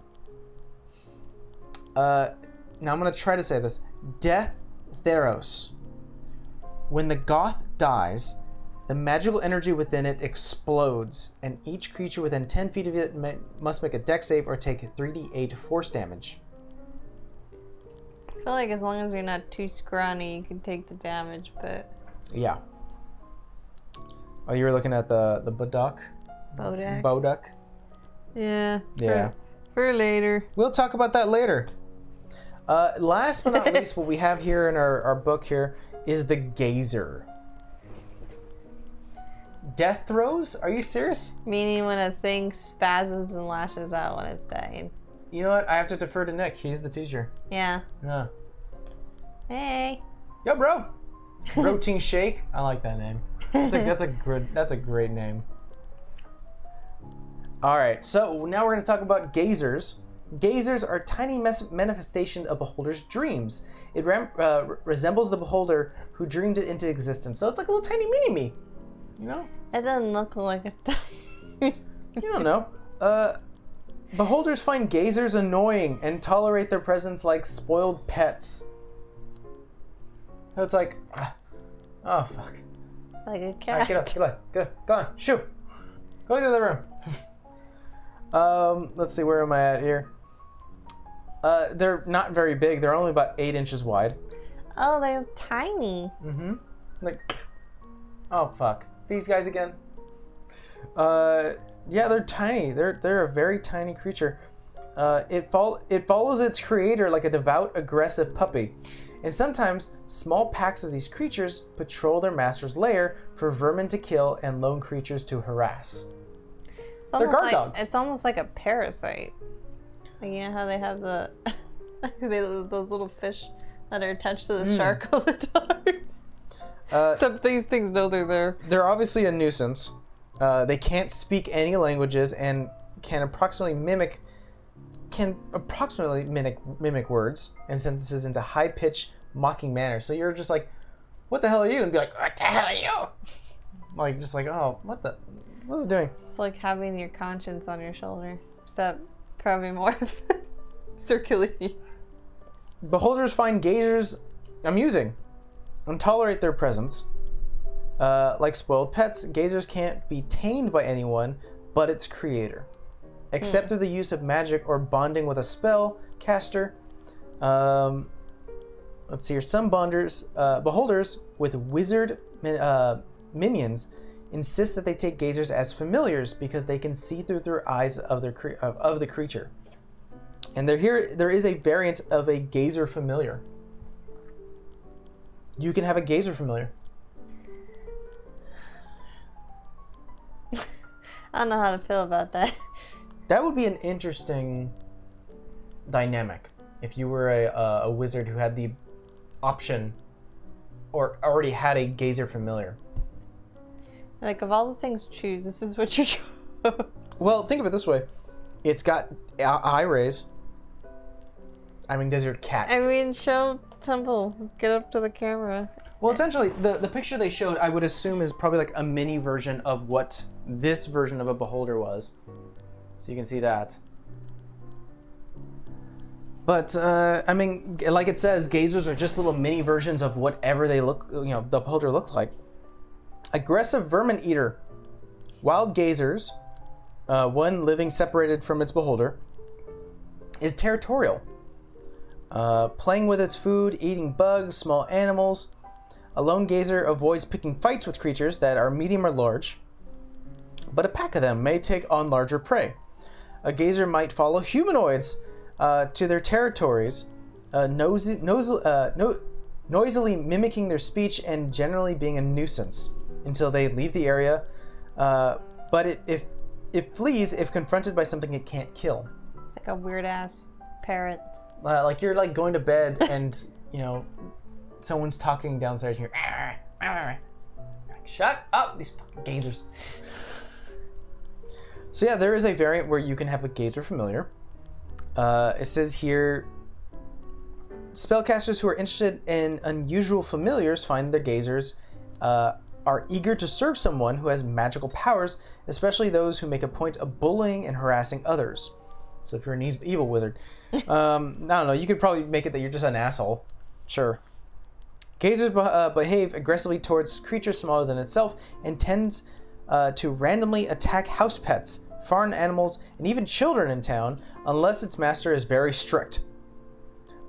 Now I'm going to try to say this. Death Theros. When the Goth dies, the magical energy within it explodes, and each creature within 10 feet of it must make a dex save or take 3d8 force damage. I feel like as long as you're not too scrawny, you can take the damage, but... Yeah. Oh, you were looking at the Bodak? Bodak. Yeah. Yeah. For later. We'll talk about that later. Last but not least, what we have here in our book here is the Gazer. Death throes? Are you serious? Meaning when a thing spasms and lashes out when it's dying. You know what? I have to defer to Nick. He's the teacher. Yeah. Yeah. Hey. Yo, bro. Protein shake. I like that name. That's a great name. All right. So now we're going to talk about gazers. Gazers are tiny manifestation of beholder's dreams. It resembles the beholder who dreamed it into existence. So it's like a little tiny mini-me. You know? It doesn't look like a... You don't know. Beholders find gazers annoying and tolerate their presence like spoiled pets. So it's like, oh fuck. Like a cat. All right, get up, go on, shoo. Go into the other room. Let's see, where am I at here? They're not very big. They're only about 8 inches wide. Oh, they're tiny. Mm-hmm. Like, oh fuck. These guys again. Yeah, they're tiny. They're a very tiny creature. It follows its creator like a devout, aggressive puppy. And sometimes, small packs of these creatures patrol their master's lair for vermin to kill and lone creatures to harass. They're guard dogs. It's almost like a parasite. Like, you know how they have those little fish that are attached to the shark all the time? Except these things know they're there. They're obviously a nuisance. They can't speak any languages and can approximately mimic words and sentences into high-pitched, mocking manner. So you're just like, "What the hell are you?" And be like, "What the hell are you?" Like, just like, "Oh, what is it doing?" It's like having your conscience on your shoulder, except probably more circulating. Beholders find gazers amusing and tolerate their presence. Like spoiled pets, gazers can't be tamed by anyone but its creator, except through the use of magic or bonding with a spell caster. Let's see here. Some beholders with wizard minions insist that they take gazers as familiars because they can see through their eyes of the creature. And there is a variant of a gazer familiar. You can have a gazer familiar. I don't know how to feel about that. That would be an interesting dynamic if you were a wizard who had the option or already had a gazer familiar. Like, of all the things to choose, this is what you chose. Well, think of it this way. It's got eye rays. I mean, does your cat? I mean, show Temple. Get up to the camera. Well, essentially, the picture they showed, I would assume, is probably like a mini version of what this version of a beholder was. So you can see that. But, I mean, like it says, gazers are just little mini versions of whatever they look, the beholder looked like. Aggressive vermin eater. Wild gazers, one living separated from its beholder, is territorial. Playing with its food, eating bugs, small animals. A lone gazer avoids picking fights with creatures that are medium or large, but a pack of them may take on larger prey. A gazer might follow humanoids to their territories, noisily mimicking their speech and generally being a nuisance until they leave the area, but it flees if confronted by something it can't kill. It's like a weird-ass parrot. Like you're like going to bed and, someone's talking downstairs and you're like, shut up, these fucking gazers. So yeah, there is a variant where you can have a gazer familiar. It says here, spellcasters who are interested in unusual familiars find their gazers are eager to serve someone who has magical powers, especially those who make a point of bullying and harassing others. So if you're an evil wizard, I don't know, you could probably make it that you're just an asshole. Sure. Gazers behave aggressively towards creatures smaller than itself and tends to randomly attack house pets, farm animals, and even children in town, unless its master is very strict.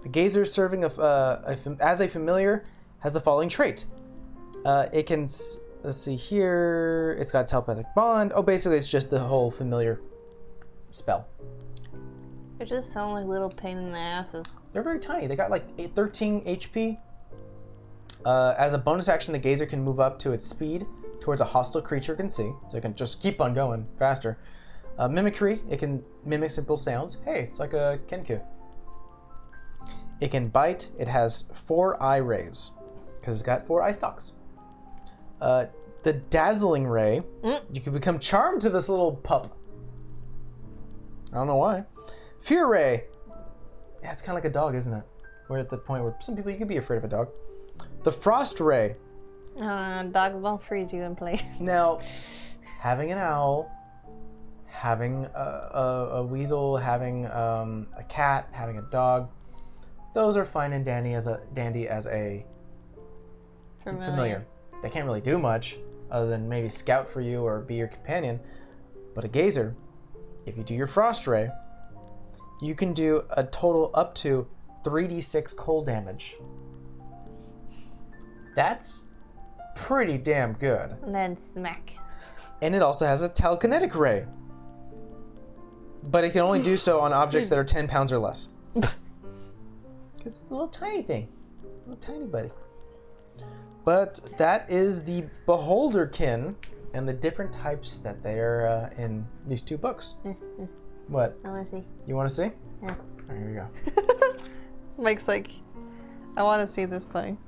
A gazer serving as a familiar has the following trait. It can, let's see here, it's got telepathic bond. Oh, basically it's just the whole familiar spell. They just sound like little pain in the asses. They're very tiny. They got like 13 HP. As a bonus action, the gazer can move up to its speed towards a hostile creature it can see. So it can just keep on going faster. Mimicry, it can mimic simple sounds. Hey, it's like a Kenku. It can bite. It has 4 eye rays because it's got 4 eye stalks. The dazzling ray, you can become charmed to this little pup. I don't know why. Fear ray. Yeah, it's kind of like a dog, isn't it? We're at the point where some people, you could be afraid of a dog. The frost ray. Dogs don't freeze you in place. Now, having an owl, having a weasel, having a cat, having a dog, those are fine and dandy as a familiar. They can't really do much other than maybe scout for you or be your companion. But a gazer, if you do your frost ray, you can do a total up to 3d6 cold damage. That's pretty damn good. And then smack. And it also has a telekinetic ray. But it can only do so on objects that are 10 pounds or less. Because it's a little tiny thing. A little tiny buddy. But that is the Beholderkin and the different types that they are in these 2 books. What? I want to see. You want to see? Yeah. Oh, here you go. Mike's like, I want to see this thing.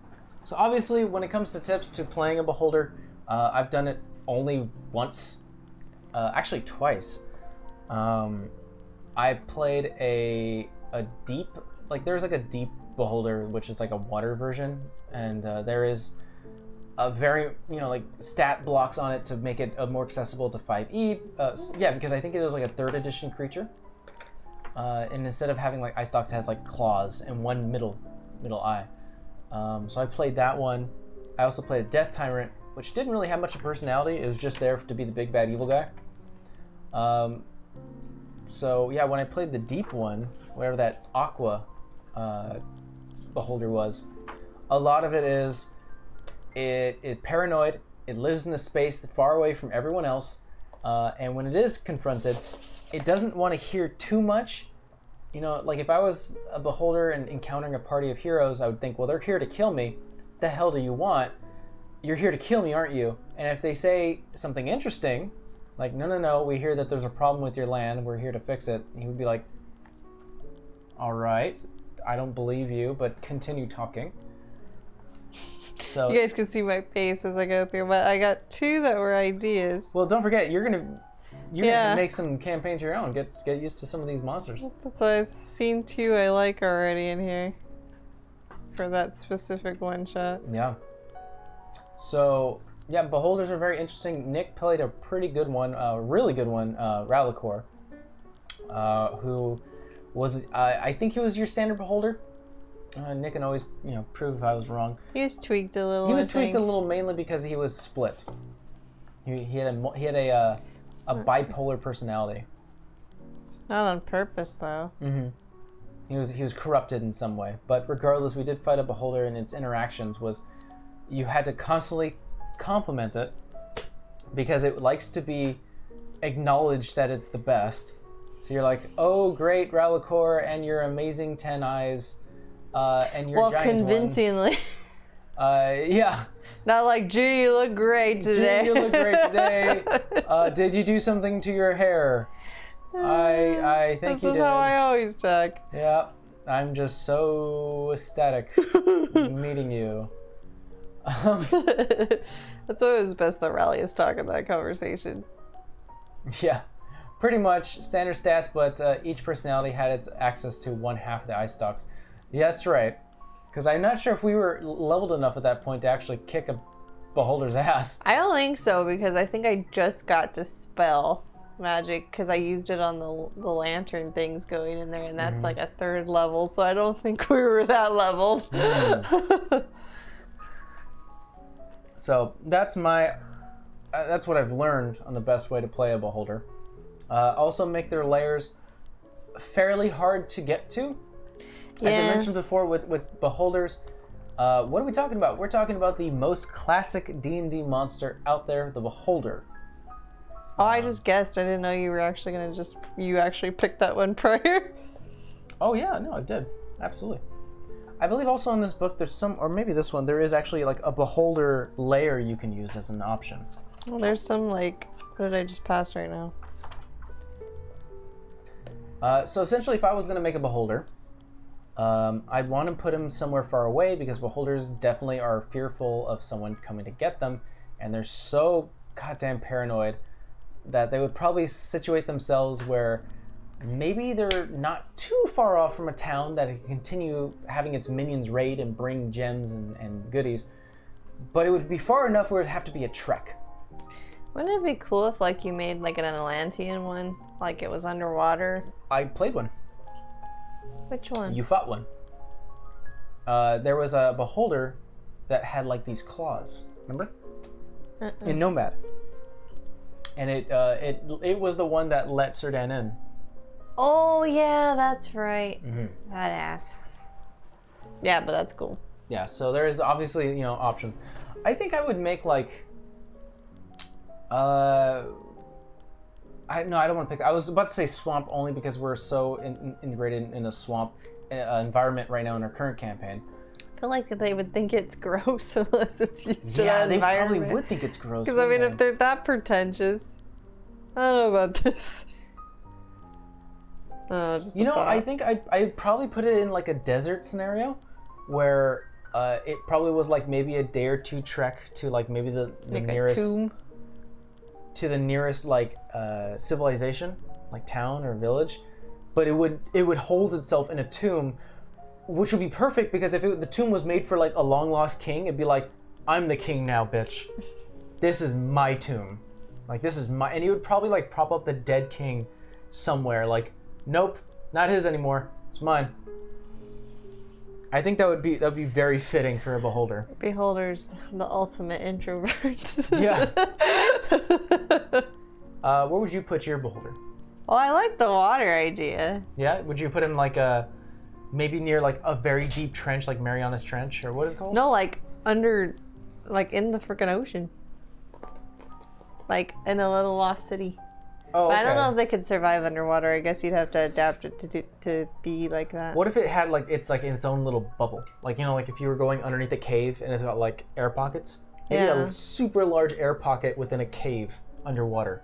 So obviously, when it comes to tips to playing a beholder, I've done it only once, actually twice. I played a deep, like there's like a deep beholder, which is like a water version, and there is a very, like stat blocks on it to make it more accessible to 5e. Yeah, because I think it was like a 3rd edition creature. And instead of having like eye stalks, it has like claws and 1 middle eye. So I played that one. I also played a Death Tyrant, which didn't really have much of personality. It was just there to be the big bad evil guy. So yeah, when I played the deep one, whatever that Aqua beholder was, a lot of it is it's paranoid. It lives in a space far away from everyone else, and when it is confronted, it doesn't want to hear too much, you know, like if I was a beholder and encountering a party of heroes, I would think, well, they're here to kill me. The hell do you want? You're here to kill me, aren't you? And if they say something interesting, like, no, we hear that there's a problem with your land, we're here to fix it, he would be like, all right, I don't believe you, but continue talking. So You guys can see my face as I go through, but I got 2 that were ideas. well, don't forget, you're gonna make some campaigns of your own. Get used to some of these monsters. That's why I've seen 2 I like already in here for that specific one shot. Yeah. So yeah, beholders are very interesting. Nick played a pretty good one, really good one, Rallicor, who was I think he was your standard beholder. Nick can always, prove if I was wrong. He was tweaked a little. He was tweaked a little mainly because he was split. He had a bipolar personality. Not on purpose, though. Mm-hmm. He was corrupted in some way. But regardless, we did fight a beholder, and its interactions was you had to constantly compliment it because it likes to be acknowledged that it's the best. So you're like, oh, great, Rallicor, and your amazing 10 eyes. And your giant convincingly. Yeah. Not like, gee, you look great today. Gee, you look great today. Did you do something to your hair? I think you did. This is how I always talk. Yeah. I'm just so ecstatic meeting you. That's always best that Rallius talk in that conversation. Yeah. Pretty much standard stats, but each personality had its access to 1/2 of the ice stocks. Yeah, that's right. Because I'm not sure if we were leveled enough at that point to actually kick a beholder's ass. I don't think so, because I think I just got Dispel Magic because I used it on the lantern things going in there, and that's like a 3rd level, so I don't think we were that leveled. So that's what I've learned on the best way to play a beholder. Also make their layers fairly hard to get to. As I mentioned before with beholders, what are we talking about? We're talking about the most classic D&D monster out there, the beholder. Oh, I just guessed. I didn't know you were actually going to you actually picked that one prior. Oh yeah, no, I did. Absolutely. I believe also in this book there's or maybe this one, there is actually like a beholder layer you can use as an option. Well, there's some what did I just pass right now? So essentially if I was going to make a beholder, I'd want to put him somewhere far away because beholders definitely are fearful of someone coming to get them, and they're so goddamn paranoid that they would probably situate themselves where maybe they're not too far off from a town that can continue having its minions raid and bring gems and goodies, but it would be far enough where it'd have to be a trek. Wouldn't it be cool if you made an Atlantean one, like it was underwater? I played one. Which one? You fought one. There was a beholder that had these claws. Remember? In Nomad. And it was the one that let Serdan in. Oh yeah, that's right. That ass. Yeah, but that's cool. Yeah. So there is obviously options. I think I would make I don't want to pick. I was about to say swamp only because we're so integrated in a swamp environment right now in our current campaign. I feel like they would think it's gross unless it's used to that environment. Yeah, they probably would think it's gross. Because if they're that pretentious, I don't know about this. Oh, just I think I'd probably put it in a desert scenario, where it probably was maybe a day or 2 trek to maybe the nearest tomb. To the nearest civilization, town or village, but it would hold itself in a tomb, which would be perfect because if the tomb was made for a long lost king, it'd be I'm the king now, bitch. This is my tomb, this is my, and he would probably prop up the dead king somewhere, nope, not his anymore, it's mine. I think that would be very fitting for a beholder. Beholder's the ultimate introvert. Yeah. Where would you put your beholder? Well, I like the water idea. Yeah? Would you put him maybe near a very deep trench like Mariana's Trench, or what is it called? No, under, in the freaking ocean. In a little lost city. Oh, But okay. I don't know if they could survive underwater. I guess you'd have to adapt it to be like that. What if it had like it's like in its own little bubble? Like like if you were going underneath a cave and it's got like air pockets. Maybe Yeah. a super large air pocket within a cave underwater.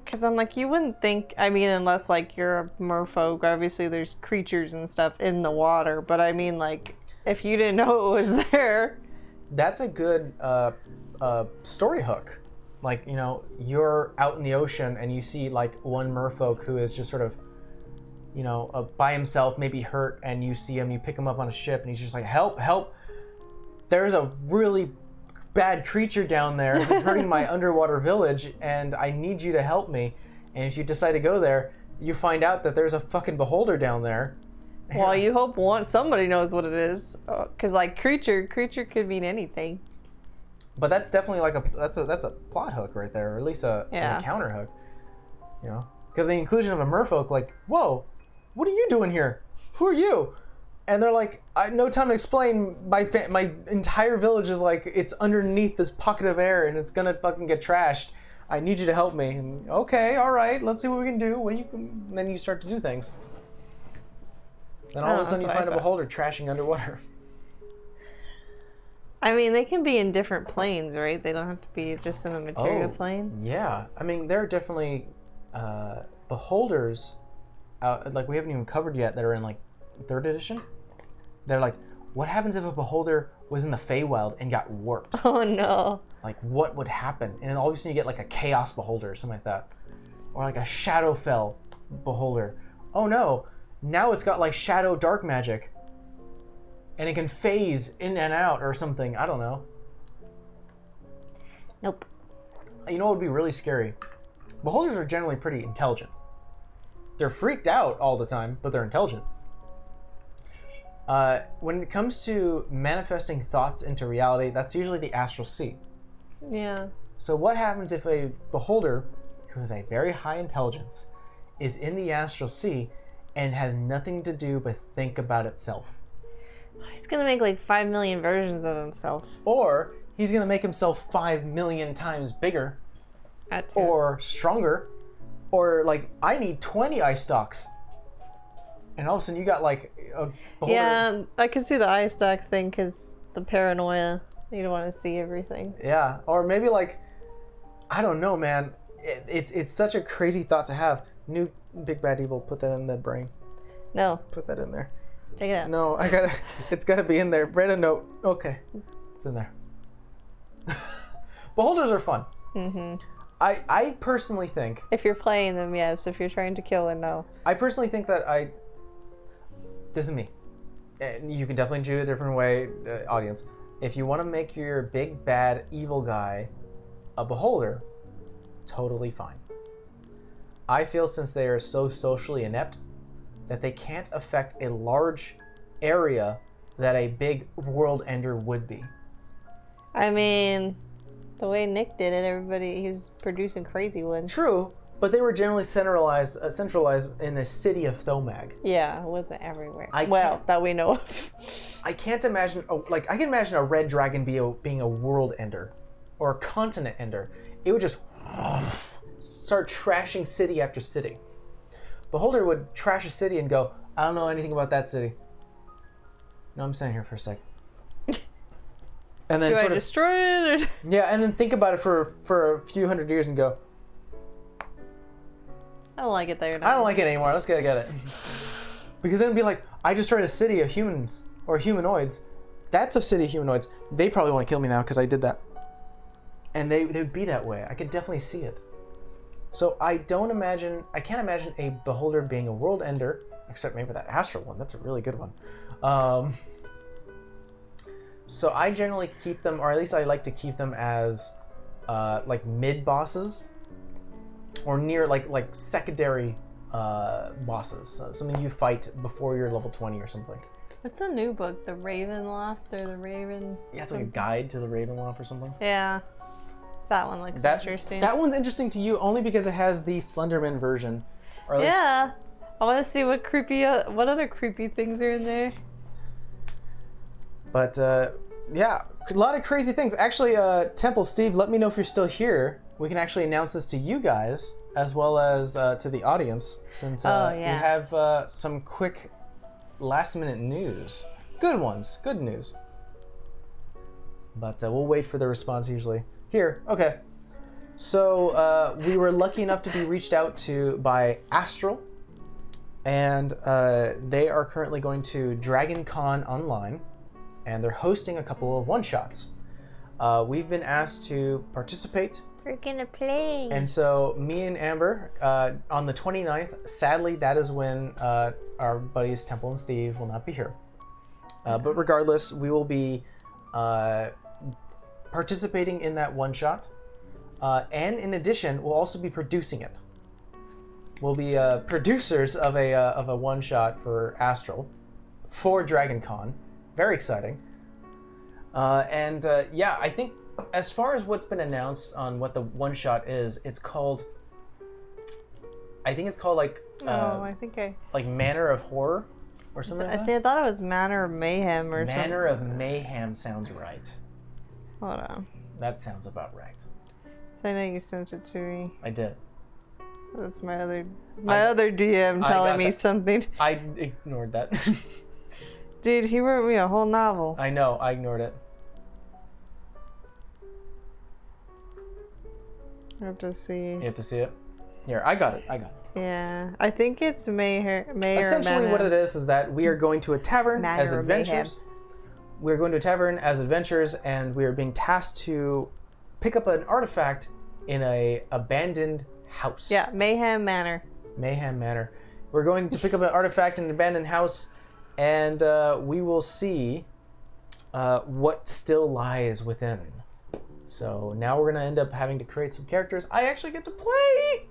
Because I'm like, you wouldn't think. I mean, unless like you're a merfolk, obviously there's creatures and stuff in the water. But I mean, like, if you didn't know it was there. That's a good story hook. Like, you're out in the ocean and you see like one merfolk who is just sort of, by himself, maybe hurt, and you see him, you pick him up on a ship, and he's just like, help, help. There's a really bad creature down there who's hurting my underwater village, and I need you to help me. And if you decide to go there, you find out that there's a fucking beholder down there. Well, you hope somebody knows what it is, because like creature could mean anything. But that's definitely like that's a plot hook right there, or at least an counter hook. Because the inclusion of a merfolk, like, whoa, what are you doing here? Who are you? And they're like, no time to explain. My entire village is like, it's underneath this pocket of air and it's gonna fucking get trashed. I need you to help me. And, okay, all right, let's see what we can do. And then you start to do things. Then all of a sudden you find a beholder trashing underwater. I mean, they can be in different planes, right? They don't have to be just in the material plane. Yeah, I mean, there are definitely beholders, like we haven't even covered yet, that are in like 3rd edition. They're like, what happens if a beholder was in the Feywild and got warped? Oh no. Like, what would happen? And then all of a sudden you get like a chaos beholder or something like that. Or like a Shadowfell beholder. Oh no, now it's got like shadow dark magic. And it can phase in and out or something. I don't know. Nope. You know what would be really scary? Beholders are generally pretty intelligent. They're freaked out all the time, but they're intelligent. When it comes to manifesting thoughts into reality, that's usually the astral sea. Yeah. So what happens if a beholder, who has a very high intelligence, is in the astral sea and has nothing to do but think about itself? He's gonna make like 5 million versions of himself. Or he's gonna make himself 5 million times bigger, or stronger, or like, I need 20 eye stalks. And all of a sudden you got like a beholder. Yeah, I can see the eye stack thing because the paranoia. You don't want to see everything. Yeah, or maybe like, I don't know, man. It's such a crazy thought to have. New Big Bad Evil, put that in the brain. No. Put that in there. Take it out. No, it's gotta be in there. Write a note. Okay, it's in there. Beholders are fun. Mm-hmm. I personally think. If you're playing them, yes. If you're trying to kill them, no. I personally think that this is me. And you can definitely do it a different way, audience. If you want to make your big bad evil guy a beholder, totally fine. I feel since they are so socially inept that they can't affect a large area that a big world ender would be. I mean, the way Nick did it, he was producing crazy ones. True, but they were generally centralized in the city of Thomag. Yeah, it wasn't everywhere. That we know of. I can't imagine, I can imagine a red dragon being a world ender or a continent ender. It would just start trashing city after city. Beholder would trash a city and go, I don't know anything about that city. No, I'm staying here for a second. And then Do I destroy it? Or... Yeah, and then think about it for a few hundred years and go, I don't like it there now. I don't like it anymore. Let's get it. Because then it'd be like, I destroyed a city of humans or humanoids. That's a city of humanoids. They probably want to kill me now because I did that. And they would be that way. I could definitely see it. So I can't imagine a beholder being a world ender, except maybe that astral one. That's a really good one. So I generally keep them, or at least I like to keep them as like mid bosses, or near like secondary bosses. So something you fight before you're level 20 or something. What's the new book? The Ravenloft or the Raven? Yeah, it's like a guide to the Ravenloft or something. Yeah. That one looks interesting. That one's interesting to you only because it has the Slenderman version. Or at least, yeah. I want to see what other creepy things are in there. But yeah, a lot of crazy things. Actually, Temple Steve, let me know if you're still here. we can actually announce this to you guys as well as to the audience, since we have some quick last-minute news. Good ones, good news. But we'll wait for the response usually. Here, okay. So we were lucky enough to be reached out to by Astral, and they are currently going to Dragon Con Online, and they're hosting a couple of one-shots. We've been asked to participate. We're gonna play. And so me and Amber, on the 29th, sadly that is when our buddies Temple and Steve will not be here. But regardless, we will be participating in that one-shot. And in addition, we'll also be producing it. We'll be producers of a one-shot for Astral for Dragon Con. Very exciting. Yeah, I think as far as what's been announced on what the one-shot is, it's called... I think it's called like... like Manor of Horror or something like that? I thought it was Manor of Mayhem or something. Manor of Mayhem sounds right. Hold on. That sounds about right. I know you sent it to me. I did. That's my other DM telling me something. I ignored that. Dude, he wrote me a whole novel. I know, I ignored it. I have to see. You have to see it? Here, I got it. Yeah, I think it's Mayor. Essentially what it is that we are going to a tavern as adventurers. We're going to a tavern as adventurers, and we are being tasked to pick up an artifact in a abandoned house. Yeah, Mayhem Manor. Mayhem Manor. We're going to pick up an artifact in an abandoned house, and we will see what still lies within. So now we're gonna end up having to create some characters. I actually get to play.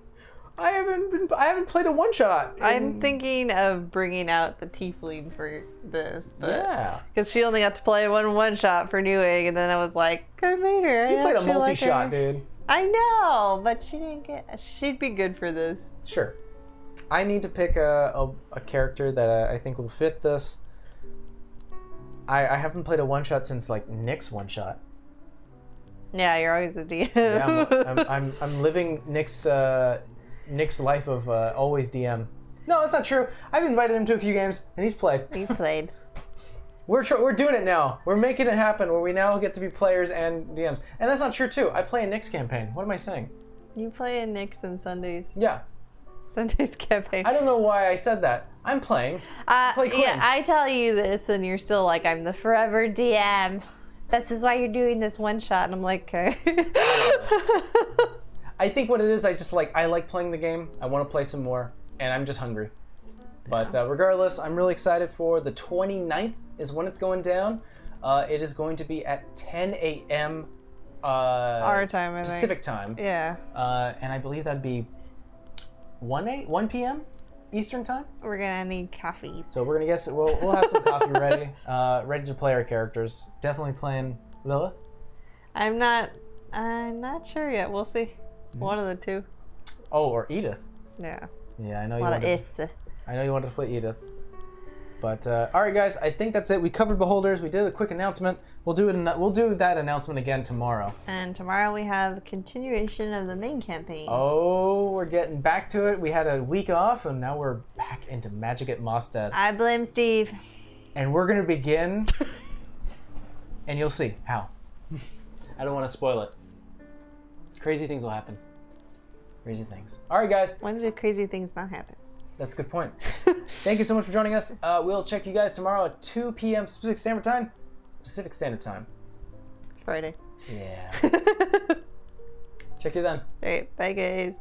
I haven't played a one shot. I'm thinking of bringing out the tiefling for this, but yeah, because she only got to play one shot for New Egg, and then I was like, I made her. You played a multi-shot, dude. I know, but she didn't get. She'd be good for this. Sure. I need to pick a character that I think will fit this. I haven't played a one shot since like Nick's one shot. Yeah, you're always the DM. Yeah, I'm living Nick's life of always DM. No, that's not true. I've invited him to a few games, and he's played. He's played. We're doing it now. We're making it happen where we now get to be players and DMs. And that's not true, too. I play a Nick's campaign. What am I saying? You play a Nick's and Sundays. Yeah. Sundays campaign. I don't know why I said that. I'm playing. I play Quinn. Yeah, I tell you this, and you're still like, I'm the forever DM. This is why you're doing this one shot. And I'm like, okay. I think what it is, I like playing the game. I want to play some more, and I'm just hungry. But regardless, I'm really excited for the 29th is when it's going down. It is going to be at 10 a.m. Our time, I think. Pacific time. Yeah. And I believe that'd be 1 p.m. Eastern time. We're gonna need coffee. So we're gonna guess it. We'll have some coffee ready, ready to play our characters. Definitely playing Lilith. I'm not sure yet. We'll see. One of the two. Oh, or Edith. Yeah. Yeah, I know you. I know you wanted to play Edith. But all right, guys, I think that's it. We covered Beholders. We did a quick announcement. We'll do that announcement again tomorrow. And tomorrow we have a continuation of the main campaign. Oh, we're getting back to it. We had a week off, and now we're back into Magic at Mosstead. I blame Steve. And we're gonna begin, and you'll see how. I don't want to spoil it. Crazy things will happen. Crazy things. All right, guys. When did crazy things not happen? That's a good point. Thank you so much for joining us. We'll check you guys tomorrow at 2 p.m. Pacific Standard Time. Pacific Standard Time. It's Friday. Yeah. Check you then. All right. Bye, guys.